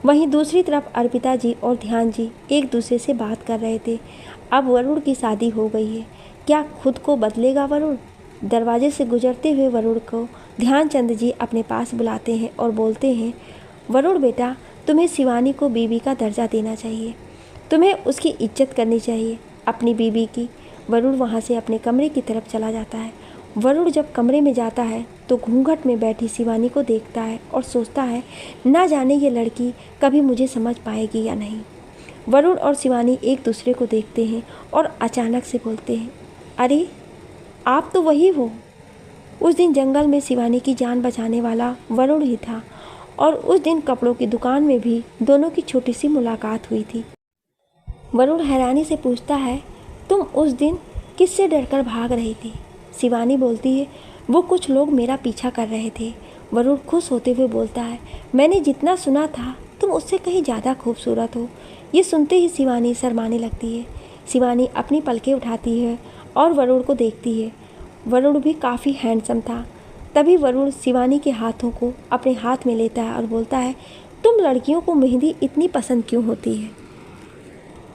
वहीं दूसरी तरफ अर्पिता जी और ध्यान जी एक दूसरे से बात कर रहे थे। अब वरुण की शादी हो गई है, क्या खुद को बदलेगा वरुण? दरवाजे से गुजरते हुए वरुण को ध्यानचंद जी अपने पास बुलाते हैं और बोलते हैं, वरुण बेटा, तुम्हें शिवानी को बीवी का दर्जा देना चाहिए। तुम्हें उसकी इज्जत करनी चाहिए, अपनी बीवी की। वरुण वहाँ से अपने कमरे की तरफ चला जाता है। वरुण जब कमरे में जाता है तो घूंघट में बैठी शिवानी को देखता है और सोचता है, ना जाने ये लड़की कभी मुझे समझ पाएगी या नहीं। वरुण और शिवानी एक दूसरे को देखते हैं और अचानक से बोलते हैं, अरे आप तो वही हो। उस दिन जंगल में शिवानी की जान बचाने वाला वरुण ही था और उस दिन कपड़ों की दुकान में भी दोनों की छोटी सी मुलाकात हुई थी। वरुण हैरानी से पूछता है, तुम उस दिन किससे डरकर भाग रही थी? शिवानी बोलती है, वो कुछ लोग मेरा पीछा कर रहे थे। वरुण खुश होते हुए बोलता है, मैंने जितना सुना था तुम उससे कहीं ज़्यादा खूबसूरत हो। ये सुनते ही शिवानी शर्माने लगती है। शिवानी अपनी पलकें उठाती है और वरुण को देखती है। वरुण भी काफ़ी हैंडसम था। तभी वरुण शिवानी के हाथों को अपने हाथ में लेता है और बोलता है, तुम लड़कियों को मेहंदी इतनी पसंद क्यों होती है?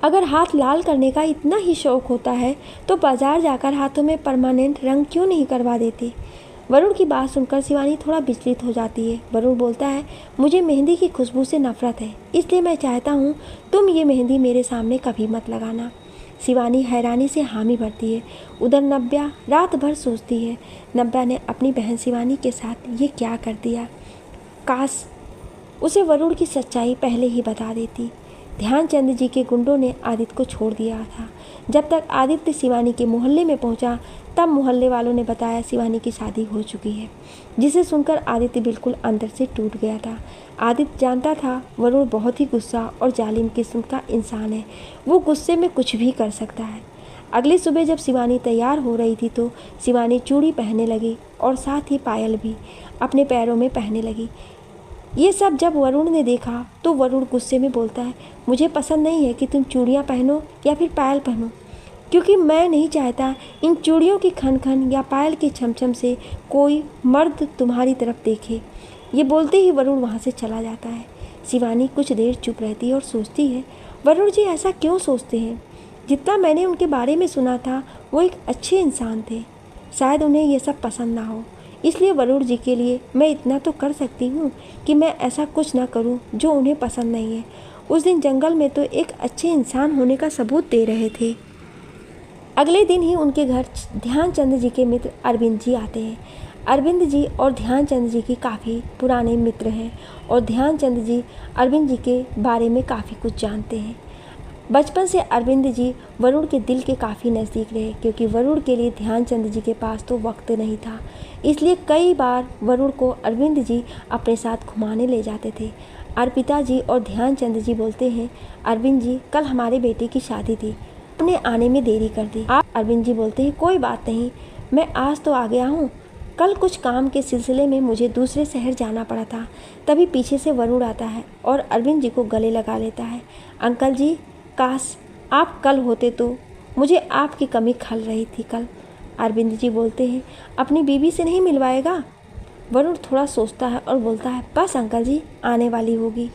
अगर हाथ लाल करने का इतना ही शौक़ होता है तो बाज़ार जाकर हाथों में परमानेंट रंग क्यों नहीं करवा देते? वरुण की बात सुनकर शिवानी थोड़ा विचलित हो जाती है। वरुण बोलता है, मुझे मेहंदी की खुशबू से नफरत है, इसलिए मैं चाहता हूँ तुम ये मेहंदी मेरे सामने कभी मत लगाना। शिवानी हैरानी से हामी भरती है। उधर नव्या रात भर सोचती है, नव्या ने अपनी बहन शिवानी के साथ ये क्या कर दिया। काश उसे वरुण की सच्चाई पहले ही बता देती। ध्यानचंद जी के गुंडों ने आदित्य को छोड़ दिया था। जब तक आदित्य शिवानी के मोहल्ले में पहुंचा तब मोहल्ले वालों ने बताया शिवानी की शादी हो चुकी है, जिसे सुनकर आदित्य बिल्कुल अंदर से टूट गया था। आदित्य जानता था वरुण बहुत ही गुस्सा और जालिम किस्म का इंसान है, वो गुस्से में कुछ भी कर सकता है। अगली सुबह जब शिवानी तैयार हो रही थी तो शिवानी चूड़ी पहनने लगी और साथ ही पायल भी अपने पैरों में पहनने लगी। ये सब जब वरुण ने देखा तो वरुण गुस्से में बोलता है, मुझे पसंद नहीं है कि तुम चूड़ियाँ पहनो या फिर पायल पहनो, क्योंकि मैं नहीं चाहता इन चूड़ियों की खन खन या पायल के छमछम से कोई मर्द तुम्हारी तरफ देखे। ये बोलते ही वरुण वहाँ से चला जाता है। शिवानी कुछ देर चुप रहती है और सोचती है, वरुण जी ऐसा क्यों सोचते हैं? जितना मैंने उनके बारे में सुना था वो एक अच्छे इंसान थे, शायद उन्हें ये सब पसंद ना हो। इसलिए वरुण जी के लिए मैं इतना तो कर सकती हूँ कि मैं ऐसा कुछ ना करूँ जो उन्हें पसंद नहीं है। उस दिन जंगल में तो एक अच्छे इंसान होने का सबूत दे रहे थे। अगले दिन ही उनके घर ध्यानचंद जी के मित्र अरविंद जी आते हैं। अरविंद जी और ध्यानचंद जी की काफ़ी पुराने मित्र हैं और ध्यानचंद जी अरविंद जी के बारे में काफ़ी कुछ जानते हैं। बचपन से अरविंद जी वरुण के दिल के काफ़ी नज़दीक रहे, क्योंकि वरुण के लिए ध्यानचंद जी के पास तो वक्त नहीं था। इसलिए कई बार वरुण को अरविंद जी अपने साथ घुमाने ले जाते थे। अर्पिता जी और ध्यानचंद जी बोलते हैं, अरविंद जी कल हमारे बेटे की शादी थी, आपने आने में देरी कर दी। अरविंद जी बोलते हैं, कोई बात नहीं, मैं आज तो आ गया हूँ। कल कुछ काम के सिलसिले में मुझे दूसरे शहर जाना पड़ा था। तभी पीछे से वरुण आता है और अरविंद जी को गले लगा लेता है। अंकल जी, काश आप कल होते तो मुझे आपकी कमी खल रही थी कल। अरविंद जी बोलते हैं, अपनी बीवी से नहीं मिलवाएगा? वरुण थोड़ा सोचता है और बोलता है, बस अंकल जी, आने वाली होगी।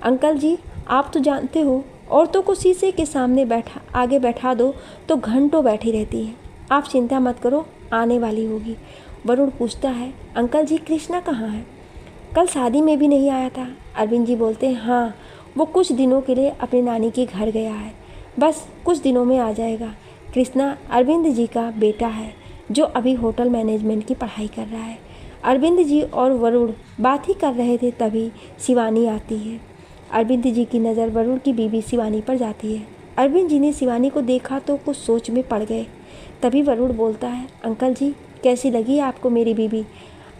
अंकल जी, आप तो जानते हो, औरतों को शीशे के सामने आगे बैठा दो तो घंटों बैठी रहती हैं। आप चिंता मत करो, आने वाली होगी। वरुण पूछता है, अंकल जी कृष्णा कहाँ है? कल शादी में भी नहीं आया था। अरविंद जी बोलते हैं, हाँ, वो कुछ दिनों के लिए अपने नानी के घर गया है, बस कुछ दिनों में आ जाएगा। कृष्णा अरविंद जी का बेटा है जो अभी होटल मैनेजमेंट की पढ़ाई कर रहा है। अरविंद जी और वरुण बात ही कर रहे थे, तभी शिवानी आती है। अरविंद जी की नज़र वरुण की बीवी शिवानी पर जाती है। अरविंद जी ने शिवानी को देखा तो कुछ सोच में पड़ गए। तभी वरुण बोलता है, अंकल जी कैसी लगी आपको मेरी बीवी?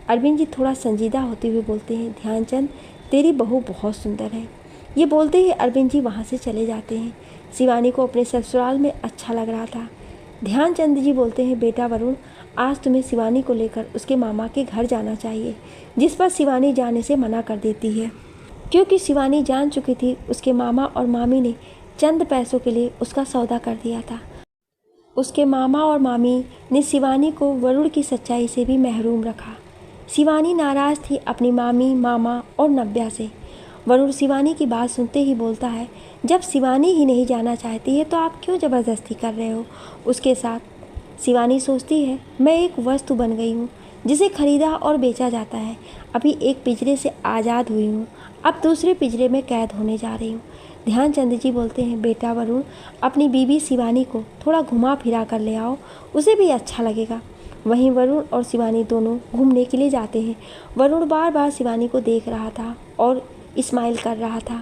अरविंद जी थोड़ा संजीदा होते हुए बोलते हैं, ध्यानचंद तेरी बहू बहुत सुंदर है। ये बोलते ही अरविंद जी वहाँ से चले जाते हैं। शिवानी को अपने ससुराल में अच्छा लग रहा था। ध्यानचंद जी बोलते हैं, बेटा वरुण, आज तुम्हें शिवानी को लेकर उसके मामा के घर जाना चाहिए। जिस पर शिवानी जाने से मना कर देती है, क्योंकि शिवानी जान चुकी थी उसके मामा और मामी ने चंद पैसों के लिए उसका सौदा कर दिया था। उसके मामा और मामी ने शिवानी को वरुण की सच्चाई से भी महरूम रखा। शिवानी नाराज़ थी अपनी मामी, मामा और नव्या से। वरुण शिवानी की बात सुनते ही बोलता है, जब शिवानी ही नहीं जाना चाहती है तो आप क्यों ज़बरदस्ती कर रहे हो उसके साथ? शिवानी सोचती है, मैं एक वस्तु बन गई हूँ जिसे खरीदा और बेचा जाता है। अभी एक पिंजरे से आज़ाद हुई हूँ, अब दूसरे पिंजरे में कैद होने जा रही हूँ। ध्यानचंद जी बोलते हैं, बेटा वरुण, अपनी बीवी शिवानी को थोड़ा घुमा फिरा कर ले आओ, उसे भी अच्छा लगेगा। वहीं वरुण और शिवानी दोनों घूमने के लिए जाते हैं। वरुण बार बार शिवानी को देख रहा था और स्माइल कर रहा था।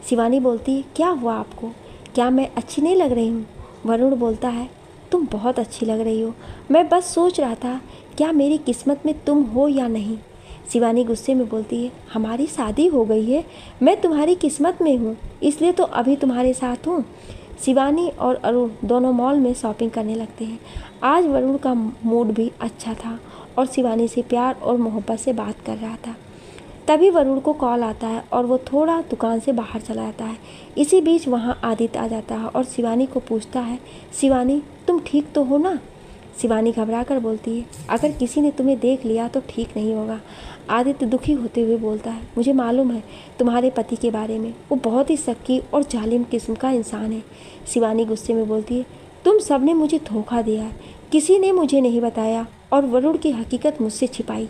शिवानी बोलती है, क्या हुआ आपको? क्या मैं अच्छी नहीं लग रही हूँ? वरुण बोलता है, तुम बहुत अच्छी लग रही हो। मैं बस सोच रहा था, क्या मेरी किस्मत में तुम हो या नहीं? शिवानी गुस्से में बोलती है, हमारी शादी हो गई है, मैं तुम्हारी किस्मत में हूँ, इसलिए तो अभी तुम्हारे साथ हूँ। शिवानी और अरुण दोनों मॉल में शॉपिंग करने लगते हैं। आज वरुण का मूड भी अच्छा था और शिवानी से प्यार और मोहब्बत से बात कर रहा था। तभी वरुण को कॉल आता है और वो थोड़ा दुकान से बाहर चला जाता है। इसी बीच वहाँ आदित्य आ जाता है और शिवानी को पूछता है, शिवानी तुम ठीक तो हो ना? शिवानी घबरा कर बोलती है, अगर किसी ने तुम्हें देख लिया तो ठीक नहीं होगा। आदित्य दुखी होते हुए बोलता है, मुझे मालूम है तुम्हारे पति के बारे में, वो बहुत ही शक्की और जालिम किस्म का इंसान है। शिवानी गुस्से में बोलती है, तुम सबने मुझे धोखा दिया है, किसी ने मुझे नहीं बताया और वरुण की हकीकत मुझसे छिपाई।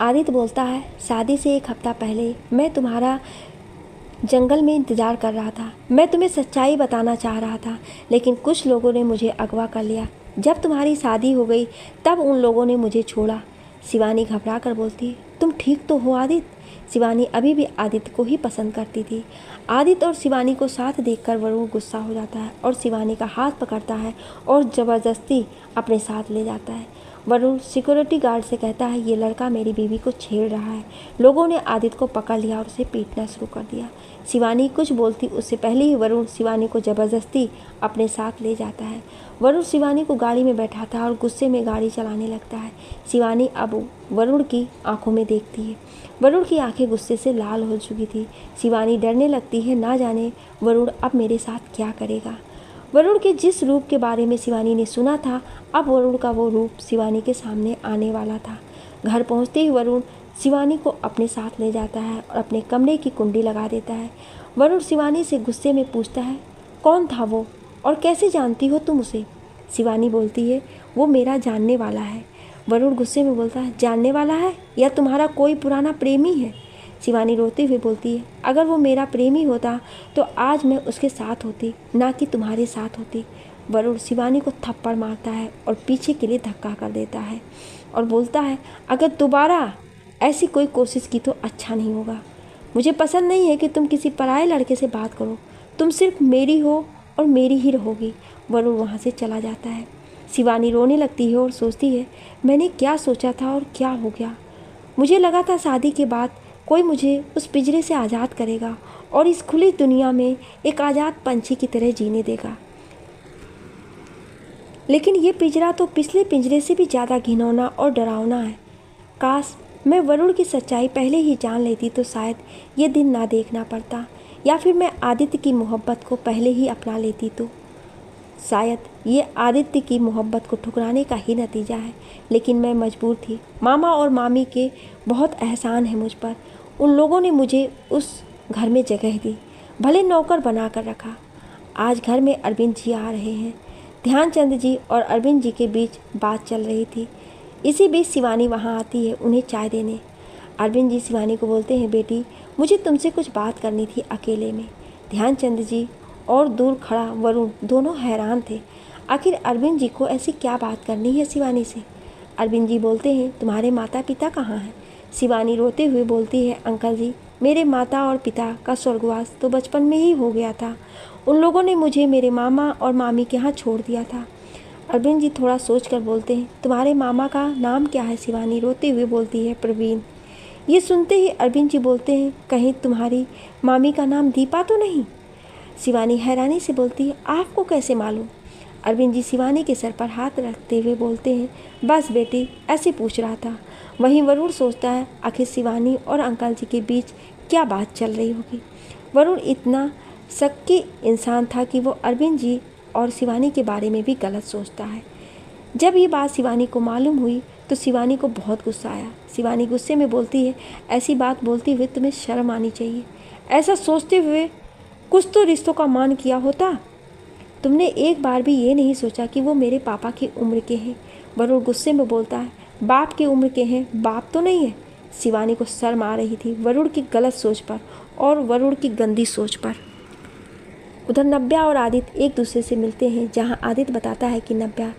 आदित्य बोलता है, शादी से एक हफ्ता पहले मैं तुम्हारा जंगल में इंतज़ार कर रहा था। मैं तुम्हें सच्चाई बताना चाह रहा था, लेकिन कुछ लोगों ने मुझे अगवा कर लिया। जब तुम्हारी शादी हो गई तब उन लोगों ने मुझे छोड़ा। शिवानी घबरा कर बोलती है, तुम ठीक तो हो आदित्य? शिवानी अभी भी आदित्य को ही पसंद करती थी। आदित्य और शिवानी को साथ देखकर वरुण गुस्सा हो जाता है और शिवानी का हाथ पकड़ता है और ज़बरदस्ती अपने साथ ले जाता है। वरुण सिक्योरिटी गार्ड से कहता है, ये लड़का मेरी बीवी को छेड़ रहा है। लोगों ने आदित्य को पकड़ लिया और उसे पीटना शुरू कर दिया। शिवानी कुछ बोलती उससे पहले ही वरुण शिवानी को ज़बरदस्ती अपने साथ ले जाता है। वरुण शिवानी को गाड़ी में बैठाता है और गुस्से में गाड़ी चलाने लगता है। शिवानी अब वरुण की आंखों में देखती है। वरुण की आंखें गुस्से से लाल हो चुकी थी। शिवानी डरने लगती है, ना जाने वरुण अब मेरे साथ क्या करेगा। वरुण के जिस रूप के बारे में शिवानी ने सुना था, अब वरुण का वो रूप शिवानी के सामने आने वाला था। घर पहुंचते ही वरुण शिवानी को अपने साथ ले जाता है और अपने कमरे की कुंडी लगा देता है। वरुण शिवानी से गुस्से में पूछता है, कौन था वो और कैसे जानती हो तुम उसे? शिवानी बोलती है, वो मेरा जानने वाला है। वरुण गुस्से में बोलता है, जानने वाला है या तुम्हारा कोई पुराना प्रेमी है? शिवानी रोते हुए बोलती है, अगर वो मेरा प्रेमी होता तो आज मैं उसके साथ होती, ना कि तुम्हारे साथ होती। वरुण शिवानी को थप्पड़ मारता है और पीछे के लिए धक्का कर देता है और बोलता है, अगर दोबारा ऐसी कोई कोशिश की तो अच्छा नहीं होगा। मुझे पसंद नहीं है कि तुम किसी पराये लड़के से बात करो। तुम सिर्फ मेरी हो और मेरी ही रहोगी। वरुण वहाँ से चला जाता है। शिवानी रोने लगती है और सोचती है, मैंने क्या सोचा था और क्या हो गया। मुझे लगा था शादी के बाद कोई मुझे उस पिंजरे से आज़ाद करेगा और इस खुली दुनिया में एक आज़ाद पंछी की तरह जीने देगा, लेकिन ये पिंजरा तो पिछले पिंजरे से भी ज़्यादा घिनौना और डरावना है। काश मैं वरुण की सच्चाई पहले ही जान लेती तो शायद ये दिन ना देखना पड़ता, या फिर मैं आदित्य की मोहब्बत को पहले ही अपना लेती तो शायद ये आदित्य की मोहब्बत को ठुकराने का ही नतीजा है। लेकिन मैं मजबूर थी। मामा और मामी के बहुत एहसान है मुझ पर। उन लोगों ने मुझे उस घर में जगह दी, भले नौकर बना कर रखा। आज घर में अरविंद जी आ रहे हैं। ध्यानचंद जी और अरविंद जी के बीच बात चल रही थी। इसी बीच शिवानी वहाँ आती है उन्हें चाय देने। अरविंद जी शिवानी को बोलते हैं, बेटी मुझे तुमसे कुछ बात करनी थी अकेले में। ध्यानचंद जी और दूर खड़ा वरुण दोनों हैरान थे। आखिर अरविंद जी को ऐसी क्या बात करनी है शिवानी से। अरविंद जी बोलते हैं, तुम्हारे माता पिता कहाँ हैं। शिवानी रोते हुए बोलती है, अंकल जी मेरे माता और पिता का स्वर्गवास तो बचपन में ही हो गया था। उन लोगों ने मुझे मेरे मामा और मामी के यहाँ छोड़ दिया था। अरविंद जी थोड़ा सोच कर बोलते हैं, तुम्हारे मामा का नाम क्या है। शिवानी रोते हुए बोलती है, प्रवीण। ये सुनते ही अरविंद जी बोलते हैं, कहीं तुम्हारी मामी का नाम दीपा तो नहीं। शिवानी हैरानी से बोलती है, आपको कैसे मालूम। अरविंद जी शिवानी के सर पर हाथ रखते हुए बोलते हैं, बस बेटी ऐसे पूछ रहा था। वहीं वरुण सोचता है, आखिर शिवानी और अंकल जी के बीच क्या बात चल रही होगी। वरुण इतना शक्की इंसान था कि वो अरविंद जी और शिवानी के बारे में भी गलत सोचता है। जब ये बात शिवानी को मालूम हुई तो शिवानी को बहुत गुस्सा आया। शिवानी गुस्से में बोलती है, ऐसी बात बोलते हुए तुम्हें शर्म आनी चाहिए। ऐसा सोचते हुए कुछ तो रिश्तों का मान किया होता। तुमने एक बार भी ये नहीं सोचा कि वो मेरे पापा की उम्र के हैं। वरुण गुस्से में बोलता है, बाप की उम्र के हैं, बाप तो नहीं है। शिवानी को शर्म आ रही थी वरुण की गलत सोच पर और वरुण की गंदी सोच पर। उधर नव्या और आदित्य एक दूसरे से मिलते हैं, जहाँ आदित्य बताता है कि नव्या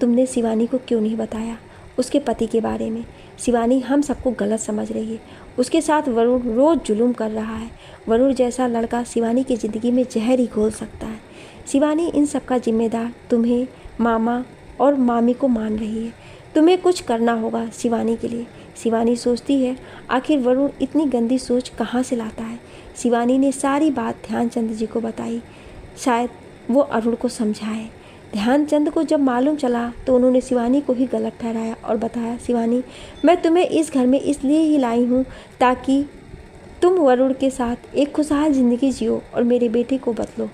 तुमने शिवानी को क्यों नहीं बताया उसके पति के बारे में। शिवानी हम सबको गलत समझ रही है। उसके साथ वरुण रोज़ जुल्म कर रहा है। वरुण जैसा लड़का शिवानी की ज़िंदगी में जहर ही घोल सकता है। शिवानी इन सब का जिम्मेदार तुम्हें, मामा और मामी को मान रही है। तुम्हें कुछ करना होगा शिवानी के लिए। शिवानी सोचती है, आखिर वरुण इतनी गंदी सोच कहाँ से लाता है। शिवानी ने सारी बात ध्यानचंद जी को बताई, शायद वो अरुण को समझाए। ध्यानचंद को जब मालूम चला तो उन्होंने शिवानी को ही गलत ठहराया और बताया, शिवानी मैं तुम्हें इस घर में इसलिए ही लाई हूँ ताकि तुम वरुण के साथ एक खुशहाल ज़िंदगी जियो और मेरे बेटे को बदलो।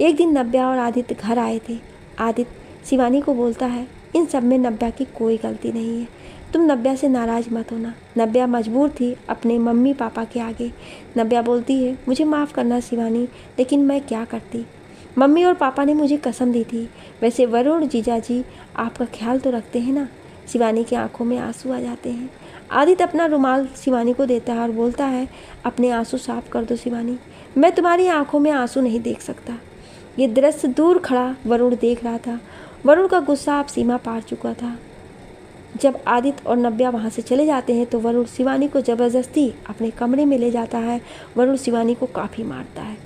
एक दिन नव्या और आदित्य घर आए थे। आदित्य शिवानी को बोलता है, इन सब में नव्या की कोई गलती नहीं है, तुम नव्या से नाराज़ मत होना। नव्या मजबूर थी अपने मम्मी पापा के आगे। नव्या बोलती है, मुझे माफ़ करना शिवानी, लेकिन मैं क्या करती। मम्मी और पापा ने मुझे कसम दी थी। वैसे वरुण जीजा जी आपका ख्याल तो रखते हैं ना। शिवानी की आंखों में आंसू आ जाते हैं। आदित्य अपना रुमाल शिवानी को देता है और बोलता है, अपने आंसू साफ कर दो शिवानी, मैं तुम्हारी आंखों में आंसू नहीं देख सकता। ये दृश्य दूर खड़ा वरुण देख रहा था। वरुण का गुस्सा अब सीमा पार चुका था। जब आदित्य और नव्या वहाँ से चले जाते हैं तो वरुण शिवानी को ज़बरदस्ती अपने कमरे में ले जाता है। वरुण शिवानी को काफ़ी मारता है।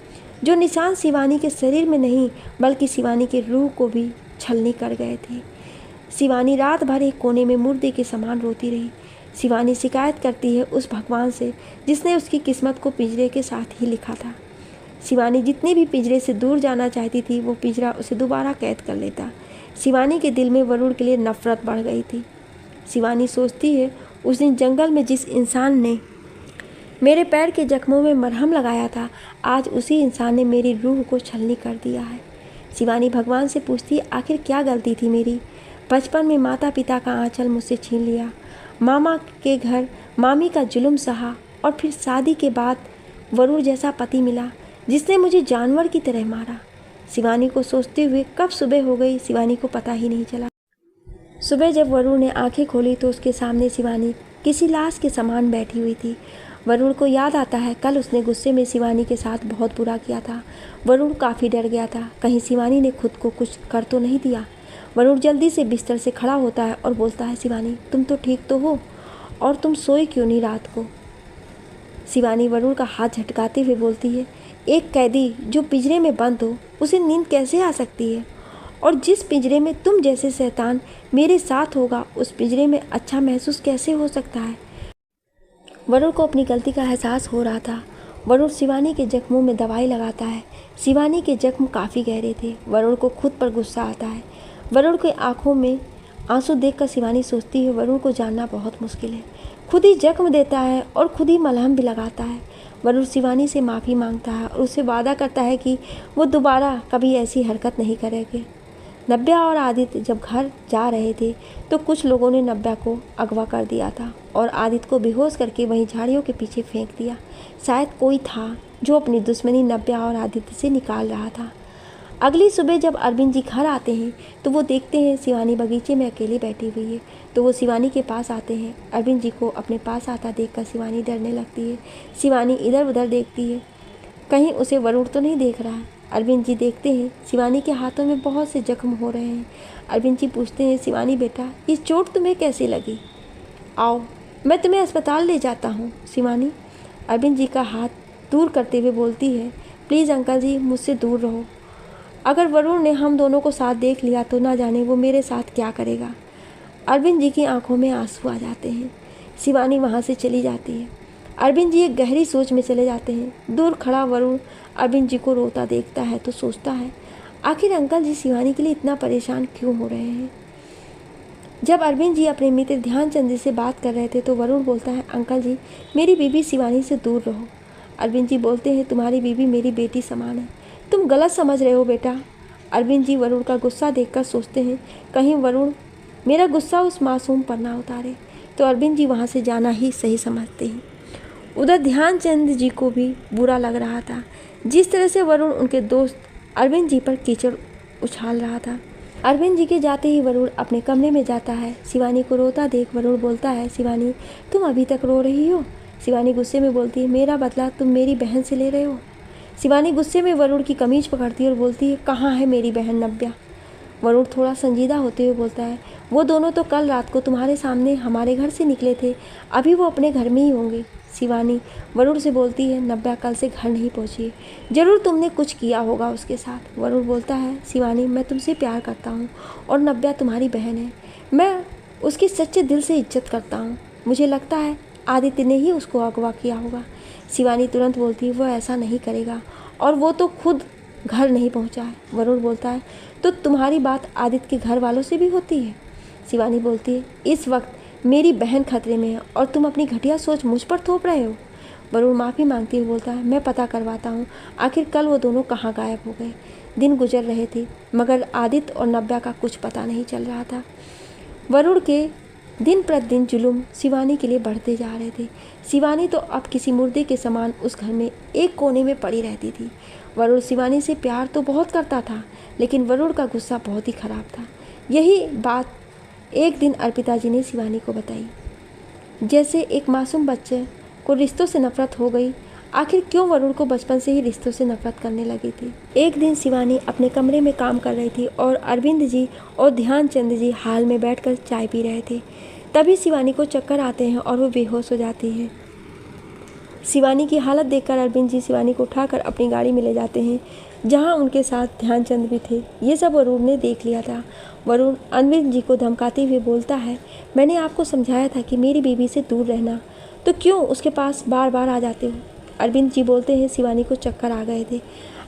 जो निशान शिवानी के शरीर में नहीं बल्कि शिवानी के रूह को भी छलनी कर गए थे। शिवानी रात भर एक कोने में मुर्दे के समान रोती रही। शिवानी शिकायत करती है उस भगवान से जिसने उसकी किस्मत को पिंजरे के साथ ही लिखा था। शिवानी जितनी भी पिंजरे से दूर जाना चाहती थी वो पिंजरा उसे दोबारा कैद कर लेता। शिवानी के दिल में वरुण के लिए नफरत बढ़ गई थी। शिवानी सोचती है, उस दिन जंगल में जिस इंसान ने मेरे पैर के जख्मों में मरहम लगाया था, आज उसी इंसान ने मेरी रूह को छलनी कर दिया है। शिवानी भगवान से पूछती है, आखिर क्या गलती थी मेरी। बचपन में माता पिता का आंचल मुझसे छीन लिया, मामा के घर मामी का जुल्म सहा और फिर शादी के बाद वरुण जैसा पति मिला जिसने मुझे जानवर की तरह मारा। शिवानी को सोचते हुए कब सुबह हो गई शिवानी को पता ही नहीं चला। सुबह जब वरुण ने आंखें खोली तो उसके सामने शिवानी किसी लाश के समान बैठी हुई थी। वरुण को याद आता है कल उसने गुस्से में शिवानी के साथ बहुत बुरा किया था। वरुण काफ़ी डर गया था, कहीं शिवानी ने खुद को कुछ कर तो नहीं दिया। वरुण जल्दी से बिस्तर से खड़ा होता है और बोलता है, शिवानी तुम तो ठीक तो हो, और तुम सोई क्यों नहीं रात को? शिवानी वरुण का हाथ झटकाते हुए बोलती है, एक कैदी जो पिंजरे में बंद हो उसे नींद कैसे आ सकती है? और जिस पिंजरे में तुम जैसे शैतान मेरे साथ होगा उस पिंजरे में अच्छा महसूस कैसे हो सकता है? वरुण को अपनी गलती का एहसास हो रहा था। वरुण शिवानी के जख्मों में दवाई लगाता है। शिवानी के जख्म काफ़ी गहरे थे। वरुण को खुद पर गुस्सा आता है। वरुण के आंखों में आंसू देखकर शिवानी सोचती है, वरुण को जानना बहुत मुश्किल है। खुद ही जख्म देता है और खुद ही मलहम भी लगाता है। वरुण शिवानी से माफ़ी मांगता है और उससे वादा करता है कि वो दोबारा कभी ऐसी हरकत नहीं करेंगे। नव्या और आदित्य जब घर जा रहे थे तो कुछ लोगों ने नव्या को अगवा कर दिया था और आदित्य को बेहोश करके वहीं झाड़ियों के पीछे फेंक दिया। शायद कोई था जो अपनी दुश्मनी नव्या और आदित्य से निकाल रहा था। अगली सुबह जब अरविंद जी घर आते हैं तो वो देखते हैं शिवानी बगीचे में अकेली बैठी हुई है, तो वो शिवानी के पास आते हैं। अरविंद जी को अपने पास आता देखकर शिवानी डरने लगती है। शिवानी इधर उधर देखती है, कहीं उसे वरुण तो नहीं देख रहा है। अरविंद जी देखते हैं शिवानी के हाथों में बहुत से जख्म हो रहे हैं। अरविंद जी पूछते हैं, शिवानी बेटा ये चोट तुम्हें कैसी लगी? आओ मैं तुम्हें अस्पताल ले जाता हूँ। शिवानी अरविंद जी का हाथ दूर करते हुए बोलती है, प्लीज़ अंकल जी मुझसे दूर रहो। अगर वरुण ने हम दोनों को साथ देख लिया तो ना जाने वो मेरे साथ क्या करेगा। अरविंद जी की आंखों में आंसू आ जाते हैं। शिवानी वहाँ से चली जाती है। अरविंद जी एक गहरी सोच में चले जाते हैं। दूर खड़ा वरुण अरविंद जी को रोता देखता है तो सोचता है, आखिर अंकल जी शिवानी के लिए इतना परेशान क्यों हो रहे हैं। जब अरविंद जी अपने मित्र ध्यानचंद जी से बात कर रहे थे तो वरुण बोलता है, अंकल जी मेरी बीवी शिवानी से दूर रहो। अरविंद जी बोलते हैं, तुम्हारी बीवी मेरी बेटी समान है, तुम गलत समझ रहे हो बेटा। अरविंद जी वरुण का गुस्सा देखकर सोचते हैं कहीं वरुण मेरा गुस्सा उस मासूम पर ना उतारे, तो अरविंद जी वहाँ से जाना ही सही समझते हैं। उधर ध्यानचंद जी को भी बुरा लग रहा था जिस तरह से वरुण उनके दोस्त अरविंद जी पर कीचड़ उछाल रहा था। अरविंद जी के जाते ही वरुण अपने कमरे में जाता है। शिवानी को रोता देख वरुण बोलता है, शिवानी तुम अभी तक रो रही हो? शिवानी गुस्से में बोलती है, मेरा बदला तुम मेरी बहन से ले रहे हो। शिवानी गुस्से में वरुण की कमीज पकड़ती है और बोलती है, कहाँ है मेरी बहन नव्या? वरुण थोड़ा संजीदा होते हुए बोलता है, वो दोनों तो कल रात को तुम्हारे सामने हमारे घर से निकले थे, अभी वो अपने घर में ही होंगे। शिवानी वरुण से बोलती है, नव्या कल से घर नहीं पहुंची, ज़रूर तुमने कुछ किया होगा उसके साथ। वरुण बोलता है, शिवानी मैं तुमसे प्यार करता हूँ और नव्या तुम्हारी बहन है, मैं उसकी सच्चे दिल से इज्जत करता हूँ। मुझे लगता है आदित्य ने ही उसको अगवा किया होगा। शिवानी तुरंत बोलती है, वो ऐसा नहीं करेगा और वो तो खुद घर नहीं पहुँचा है। वरुण बोलता है, तो तुम्हारी बात आदित्य के घर वालों से भी होती है? शिवानी बोलती है, इस वक्त मेरी बहन खतरे में है और तुम अपनी घटिया सोच मुझ पर थोप रहे हो। वरुण माफ़ी मांगते हुए बोलता है, मैं पता करवाता हूँ आखिर कल वो दोनों कहाँ गायब हो गए। दिन गुजर रहे थे मगर आदित्य और नव्या का कुछ पता नहीं चल रहा था। वरुण के दिन प्रतिदिन जुल्म शिवानी के लिए बढ़ते जा रहे थे। शिवानी तो अब किसी मुर्दे के समान उस घर में एक कोने में पड़ी रहती थी। वरुण शिवानी से प्यार तो बहुत करता था लेकिन वरुण का गुस्सा बहुत ही खराब था। यही बात एक दिन अर्पिता जी ने शिवानी को बताई। जैसे एक मासूम बच्चे को रिश्तों से नफरत हो गई, आखिर क्यों वरुण को बचपन से ही रिश्तों से नफरत करने लगी थी। एक दिन शिवानी अपने कमरे में काम कर रही थी और अरविंद जी और ध्यानचंद जी हाल में बैठकर चाय पी रहे थे। तभी शिवानी को चक्कर आते हैं और वो बेहोश हो जाती है। शिवानी की हालत देखकर अरविंद जी शिवानी को उठाकर अपनी गाड़ी में ले जाते हैं जहां उनके साथ ध्यानचंद भी थे। ये सब वरुण ने देख लिया था। वरुण अरविंद जी को धमकाते हुए बोलता है, मैंने आपको समझाया था कि मेरी बीवी से दूर रहना, तो क्यों उसके पास बार बार आ जाते हो? अरविंद जी बोलते हैं, शिवानी को चक्कर आ गए थे,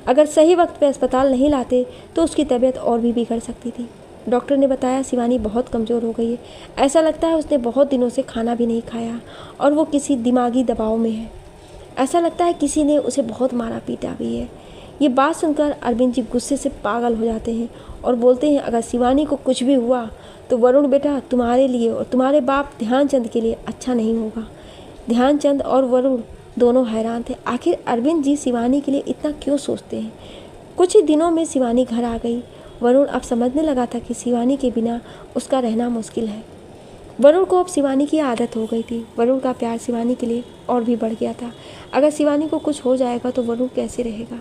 अगर सही वक्त पे अस्पताल नहीं लाते तो उसकी तबीयत और भी बिगड़ सकती थी। डॉक्टर ने बताया शिवानी बहुत कमज़ोर हो गई है, ऐसा लगता है उसने बहुत दिनों से खाना भी नहीं खाया और वो किसी दिमागी दबाव में है, ऐसा लगता है किसी ने उसे बहुत मारा पीटा भी है। ये बात सुनकर अरविंद जी गुस्से से पागल हो जाते हैं और बोलते हैं, अगर शिवानी को कुछ भी हुआ तो वरुण बेटा तुम्हारे लिए और तुम्हारे बाप ध्यानचंद के लिए अच्छा नहीं होगा। ध्यानचंद और वरुण दोनों हैरान थे, आखिर अरविंद जी शिवानी के लिए इतना क्यों सोचते हैं। कुछ ही दिनों में शिवानी घर आ गई। वरुण अब समझने लगा था कि शिवानी के बिना उसका रहना मुश्किल है। वरुण को अब शिवानी की आदत हो गई थी। वरुण का प्यार शिवानी के लिए और भी बढ़ गया था। अगर शिवानी को कुछ हो जाएगा तो वरुण कैसे रहेगा।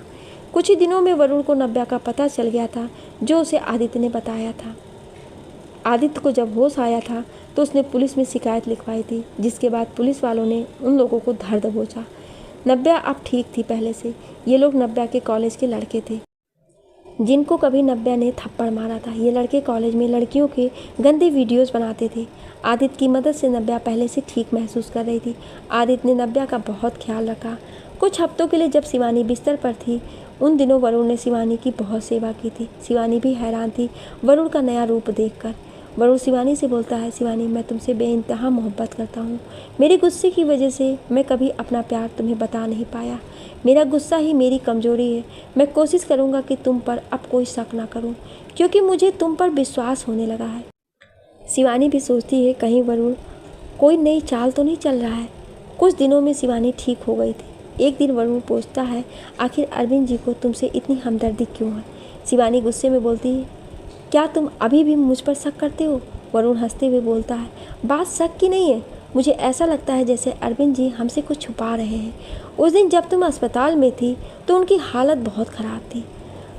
कुछ ही दिनों में वरुण को नव्या का पता चल गया था, जो उसे आदित्य ने बताया था। आदित्य को जब होश आया था तो उसने पुलिस में शिकायत लिखवाई थी, जिसके बाद पुलिस वालों ने उन लोगों को धर दबोचा। नव्या अब ठीक थी पहले से। ये लोग नव्या के कॉलेज के लड़के थे, जिनको कभी नव्या ने थप्पड़ मारा था। ये लड़के कॉलेज में लड़कियों के गंदे वीडियोस बनाते थे। आदित्य की मदद से नव्या पहले से ठीक महसूस कर रही थी। आदित्य ने नव्या का बहुत ख्याल रखा। कुछ हफ्तों के लिए जब शिवानी बिस्तर पर थी, उन दिनों वरुण ने शिवानी की बहुत सेवा की थी। शिवानी भी हैरान थी वरुण का नया रूप देखकर। वरुण शिवानी से बोलता है, शिवानी मैं तुमसे बेइंतहा मोहब्बत करता हूँ। मेरे गुस्से की वजह से मैं कभी अपना प्यार तुम्हें बता नहीं पाया। मेरा गुस्सा ही मेरी कमजोरी है। मैं कोशिश करूँगा कि तुम पर अब कोई शक ना करूँ, क्योंकि मुझे तुम पर विश्वास होने लगा है। शिवानी भी सोचती है कहीं वरुण कोई नई चाल तो नहीं चल रहा है। कुछ दिनों में शिवानी ठीक हो गई थी। एक दिन वरुण पूछता है, आखिर अरविंद जी को तुमसे इतनी हमदर्दी क्यों है। शिवानी गुस्से में बोलती है, क्या तुम अभी भी मुझ पर शक करते हो। वरुण हंसते हुए बोलता है, बात शक की नहीं है, मुझे ऐसा लगता है जैसे अरविंद जी हमसे कुछ छुपा रहे हैं। उस दिन जब तुम अस्पताल में थी तो उनकी हालत बहुत ख़राब थी।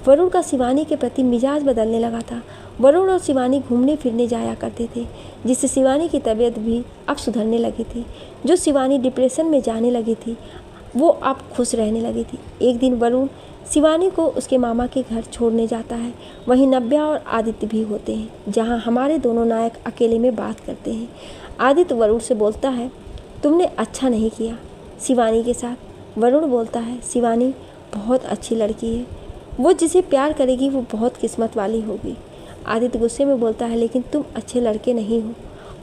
वरुण का शिवानी के प्रति मिजाज बदलने लगा था। वरुण और शिवानी घूमने फिरने जाया करते थे, जिससे शिवानी की तबीयत भी अब सुधरने लगी थी। जो शिवानी डिप्रेशन में जाने लगी थी, वो अब खुश रहने लगी थी। एक दिन वरुण शिवानी को उसके मामा के घर छोड़ने जाता है। वहीं नव्या और आदित्य भी होते हैं, जहां हमारे दोनों नायक अकेले में बात करते हैं। आदित्य वरुण से बोलता है, तुमने अच्छा नहीं किया शिवानी के साथ। वरुण बोलता है, शिवानी बहुत अच्छी लड़की है, वो जिसे प्यार करेगी वो बहुत किस्मत वाली होगी। आदित्य गुस्से में बोलता है, लेकिन तुम अच्छे लड़के नहीं हो,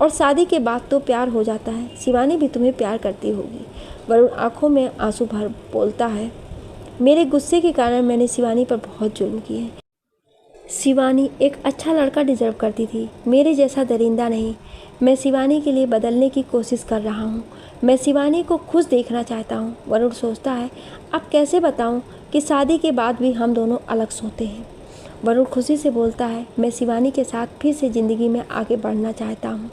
और शादी के बाद तो प्यार हो जाता है। शिवानी भी तुम्हें प्यार करती होगी। वरुण आंखों में आंसू भर बोलता है, मेरे गुस्से के कारण मैंने शिवानी पर बहुत जुल्म किए। शिवानी एक अच्छा लड़का डिजर्व करती थी, मेरे जैसा दरिंदा नहीं। मैं शिवानी के लिए बदलने की कोशिश कर रहा हूँ। मैं शिवानी को खुश देखना चाहता हूँ। वरुण सोचता है, अब कैसे बताऊँ कि शादी के बाद भी हम दोनों अलग सोते हैं। वरुण खुशी से बोलता है, मैं शिवानी के साथ फिर से ज़िंदगी में आगे बढ़ना चाहता हूँ।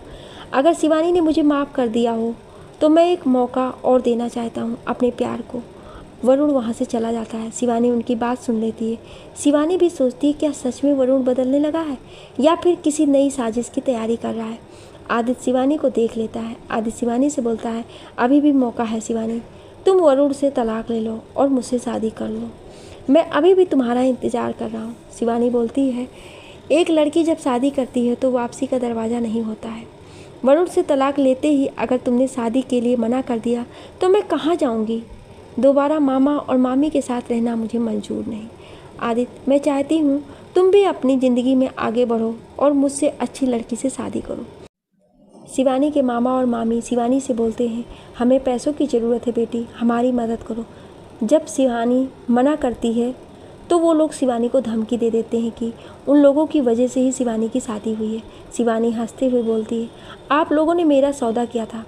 अगर शिवानी ने मुझे माफ़ कर दिया हो तो मैं एक मौका और देना चाहता हूँ अपने प्यार को। वरुण वहाँ से चला जाता है। शिवानी उनकी बात सुन लेती है। शिवानी भी सोचती है, क्या सच में वरुण बदलने लगा है या फिर किसी नई साजिश की तैयारी कर रहा है। आदित्य शिवानी को देख लेता है। आदित्य शिवानी से बोलता है, अभी भी मौका है शिवानी, तुम वरुण से तलाक ले लो और मुझसे शादी कर लो। मैं अभी भी तुम्हारा इंतज़ार कर रहा हूँ। शिवानी बोलती है, एक लड़की जब शादी करती है तो वापसी का दरवाज़ा नहीं होता है। वरुण से तलाक लेते ही अगर तुमने शादी के लिए मना कर दिया तो मैं कहाँ जाऊँगी। दोबारा मामा और मामी के साथ रहना मुझे मंजूर नहीं। आदित्य, मैं चाहती हूँ तुम भी अपनी ज़िंदगी में आगे बढ़ो और मुझसे अच्छी लड़की से शादी करो। शिवानी के मामा और मामी शिवानी से बोलते हैं, हमें पैसों की ज़रूरत है बेटी, हमारी मदद करो। जब शिवानी मना करती है तो वो लोग शिवानी को धमकी दे देते हैं कि उन लोगों की वजह से ही शिवानी की शादी हुई है। शिवानी हंसते हुए बोलती है, आप लोगों ने मेरा सौदा किया था,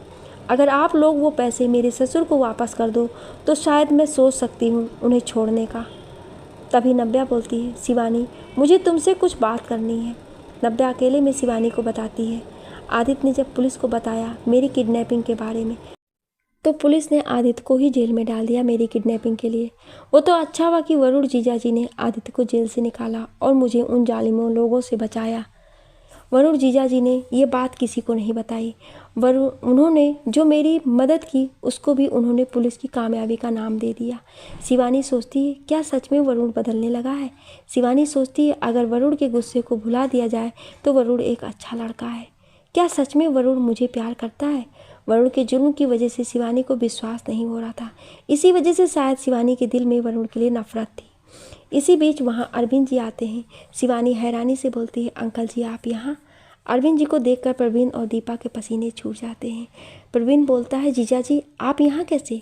अगर आप लोग वो पैसे मेरे ससुर को वापस कर दो तो शायद मैं सोच सकती हूँ उन्हें छोड़ने का। तभी नव्या बोलती है, शिवानी मुझे तुमसे कुछ बात करनी है। नव्या अकेले में शिवानी को बताती है, आदित्य ने जब पुलिस को बताया मेरी किडनैपिंग के बारे में तो पुलिस ने आदित्य को ही जेल में डाल दिया मेरी किडनैपिंग के लिए। वो तो अच्छा हुआ कि वरुण जीजा जी ने आदित्य को जेल से निकाला और मुझे उन जालिमों लोगों से बचाया। वरुण जीजा जी ने ये बात किसी को नहीं बताई। उन्होंने जो मेरी मदद की उसको भी उन्होंने पुलिस की कामयाबी का नाम दे दिया। शिवानी सोचती है, क्या सच में वरुण बदलने लगा है। शिवानी सोचती है, अगर वरुण के गुस्से को भुला दिया जाए तो वरुण एक अच्छा लड़का है। क्या सच में वरुण मुझे प्यार करता है। वरुण के जुर्म की वजह से शिवानी को विश्वास नहीं हो रहा था। इसी वजह से शायद शिवानी के दिल में वरुण के लिए नफरत थी। इसी बीच वहाँ अरविंद जी आते हैं। शिवानी हैरानी से बोलती है, अंकल जी आप यहाँ। अरविंद जी को देखकर प्रवीण और दीपा के पसीने छूट जाते हैं। प्रवीण बोलता है, जीजा जी आप यहाँ कैसे।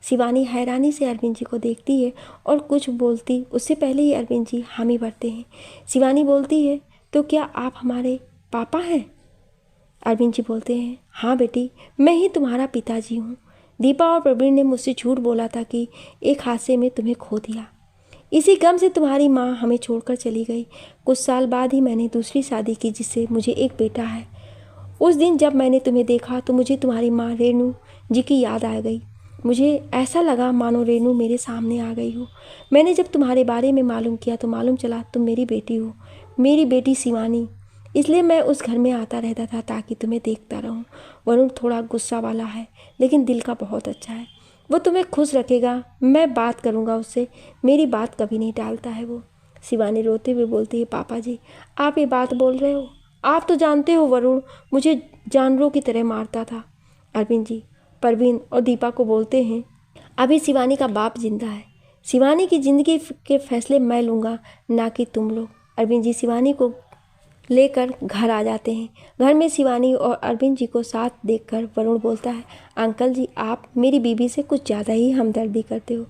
शिवानी हैरानी से अरविंद जी को देखती है और कुछ बोलती उससे पहले ही अरविंद जी हामी भरते हैं। शिवानी बोलती है, तो क्या आप हमारे पापा हैं। अरविंद जी बोलते हैं, हाँ बेटी मैं ही तुम्हारा पिताजी हूँ। दीपा और प्रवीण ने मुझसे झूठ बोला था कि एक हादसे में तुम्हें खो दिया। इसी गम से तुम्हारी माँ हमें छोड़कर चली गई। कुछ साल बाद ही मैंने दूसरी शादी की जिससे मुझे एक बेटा है। उस दिन जब मैंने तुम्हें देखा तो मुझे तुम्हारी माँ रेणु जी की याद आ गई। मुझे ऐसा लगा मानो रेणु मेरे सामने आ गई हो। मैंने जब तुम्हारे बारे में मालूम किया तो मालूम चला तुम मेरी बेटी हो, मेरी बेटी शिवानी। इसलिए मैं उस घर में आता रहता था ताकि तुम्हें देखता रहूं। वरुण थोड़ा गुस्सा वाला है लेकिन दिल का बहुत अच्छा है। वो तुम्हें खुश रखेगा। मैं बात करूँगा उससे, मेरी बात कभी नहीं टालता है वो। शिवानी रोते हुए बोलती है, पापा जी आप ये बात बोल रहे हो? आप तो जानते हो वरुण मुझे जानवरों की तरह मारता था। अरविंद जी परवीन और दीपा को बोलते हैं, अभी शिवानी का बाप जिंदा है। शिवानी की ज़िंदगी के फैसले मैं लूँगा, ना कि तुम लोग। अरविंद जी शिवानी को लेकर घर आ जाते हैं। घर में शिवानी और अरविंद जी को साथ देखकर वरुण बोलता है, अंकल जी आप मेरी बीबी से कुछ ज़्यादा ही हमदर्दी करते हो।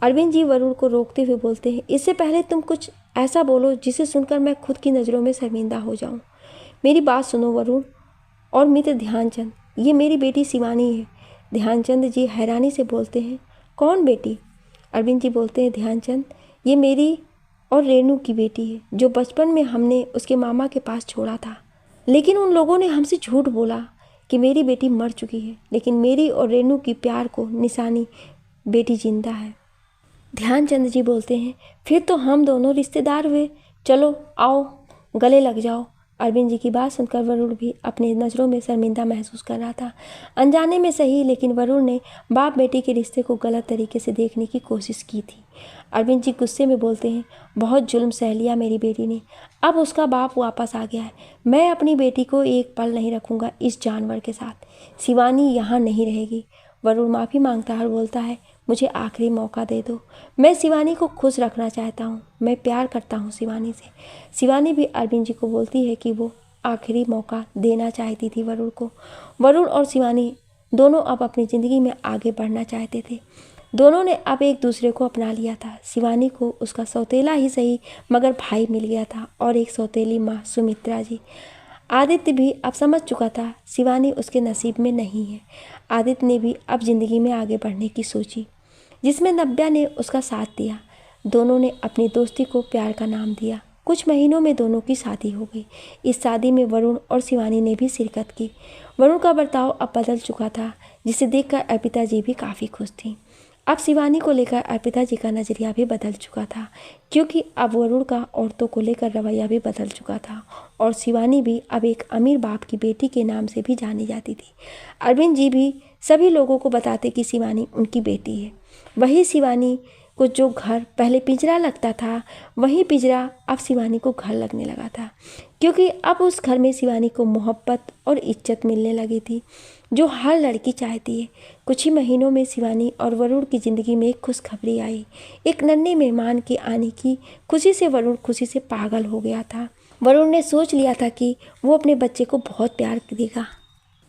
अरविंद जी वरुण को रोकते हुए बोलते हैं, इससे पहले तुम कुछ ऐसा बोलो जिसे सुनकर मैं खुद की नज़रों में शर्मिंदा हो जाऊं। मेरी बात सुनो वरुण और मित्र ध्यानचंद, ये मेरी बेटी शिवानी है। ध्यानचंद जी हैरानी से बोलते हैं, कौन बेटी? अरविंद जी बोलते हैं, ध्यानचंद ये मेरी और रेणु की बेटी है जो बचपन में हमने उसके मामा के पास छोड़ा था। लेकिन उन लोगों ने हमसे झूठ बोला कि मेरी बेटी मर चुकी है, लेकिन मेरी और रेणु की प्यार को निशानी बेटी जिंदा है। ध्यानचंद जी बोलते हैं, फिर तो हम दोनों रिश्तेदार हुए, चलो आओ गले लग जाओ। अरविंद जी की बात सुनकर वरुण भी अपनी नज़रों में शर्मिंदा महसूस कर रहा था। अनजाने में सही, लेकिन वरुण ने बाप बेटी के रिश्ते को गलत तरीके से देखने की कोशिश की थी। अरविंद जी गुस्से में बोलते हैं, बहुत जुल्म सह लिया मेरी बेटी ने, अब उसका बाप वापस आ गया है। मैं अपनी बेटी को एक पल नहीं रखूँगा इस जानवर के साथ। शिवानी यहाँ नहीं रहेगी। वरुण माफ़ी मांगता है और बोलता है, मुझे आखिरी मौका दे दो। मैं शिवानी को खुश रखना चाहता हूँ। मैं प्यार करता हूँ शिवानी से। शिवानी भी अरविंद जी को बोलती है कि वो आखिरी मौका देना चाहती थी वरुण को। वरुण और शिवानी दोनों अब अपनी ज़िंदगी में आगे बढ़ना चाहते थे। दोनों ने अब एक दूसरे को अपना लिया था। शिवानी को उसका सौतेला ही सही मगर भाई मिल गया था और एक सौतेली माँ सुमित्रा जी। आदित्य भी अब समझ चुका था शिवानी उसके नसीब में नहीं है। आदित्य ने भी अब ज़िंदगी में आगे बढ़ने की सोची, जिसमें नव्या ने उसका साथ दिया। दोनों ने अपनी दोस्ती को प्यार का नाम दिया। कुछ महीनों में दोनों की शादी हो गई। इस शादी में वरुण और शिवानी ने भी शिरकत की। वरुण का बर्ताव अब बदल चुका था, जिसे देखकर अर्पिता जी भी काफ़ी खुश थीं। अब शिवानी को लेकर अर्पिता जी का नज़रिया भी बदल चुका था, क्योंकि अब वरुण का औरतों को लेकर रवैया भी बदल चुका था और शिवानी भी अब एक अमीर बाप की बेटी के नाम से भी जानी जाती थी। अरविंद जी भी सभी लोगों को बताते कि शिवानी उनकी बेटी है। वही शिवानी को जो घर पहले पिंजरा लगता था, वही पिंजरा अब शिवानी को घर लगने लगा था, क्योंकि अब उस घर में शिवानी को मोहब्बत और इज्जत मिलने लगी थी, जो हर लड़की चाहती है। कुछ ही महीनों में शिवानी और वरुण की ज़िंदगी में एक खुशखबरी आई। एक नन्हे मेहमान के आने की खुशी से वरुण खुशी से पागल हो गया था। वरुण ने सोच लिया था कि वो अपने बच्चे को बहुत प्यार देगा,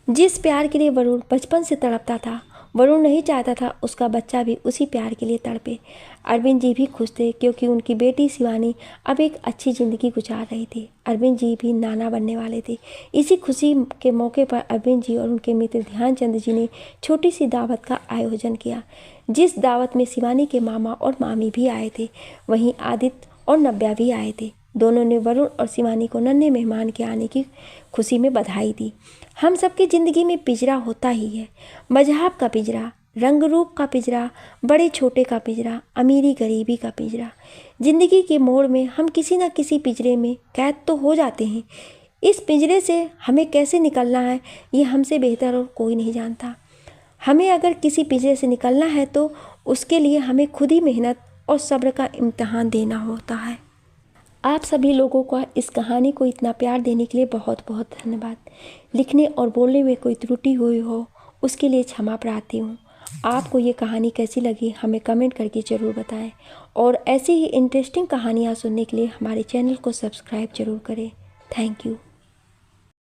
जिस प्यार के लिए वरुण बचपन से तड़पता था। वरुण नहीं चाहता था उसका बच्चा भी उसी प्यार के लिए तड़पे। अरविंद जी भी खुश थे, क्योंकि उनकी बेटी शिवानी अब एक अच्छी ज़िंदगी गुजार रही थी। अरविंद जी भी नाना बनने वाले थे। इसी खुशी के मौके पर अरविंद जी और उनके मित्र ध्यानचंद जी ने छोटी सी दावत का आयोजन किया, जिस दावत में शिवानी के मामा और मामी भी आए थे। वहीं आदित्य और नव्या भी आए थे। दोनों ने वरुण और शिवानी को नन्हे मेहमान के आने की खुशी में बधाई दी। हम सबकी ज़िंदगी में पिंजरा होता ही है, मजहब का पिंजरा, रंग रूप का पिंजरा, बड़े छोटे का पिंजरा, अमीरी गरीबी का पिंजरा। ज़िंदगी के मोड़ में हम किसी न किसी पिंजरे में कैद तो हो जाते हैं। इस पिंजरे से हमें कैसे निकलना है, ये हमसे बेहतर और कोई नहीं जानता। हमें अगर किसी पिंजरे से निकलना है तो उसके लिए हमें खुद ही मेहनत और सब्र का इम्तहान देना होता है। आप सभी लोगों का इस कहानी को इतना प्यार देने के लिए बहुत बहुत धन्यवाद। लिखने और बोलने में कोई त्रुटि हुई हो उसके लिए क्षमा प्रार्थी हूँ। आपको ये कहानी कैसी लगी हमें कमेंट करके ज़रूर बताएं और ऐसी ही इंटरेस्टिंग कहानियाँ सुनने के लिए हमारे चैनल को सब्सक्राइब ज़रूर करें। Thank you.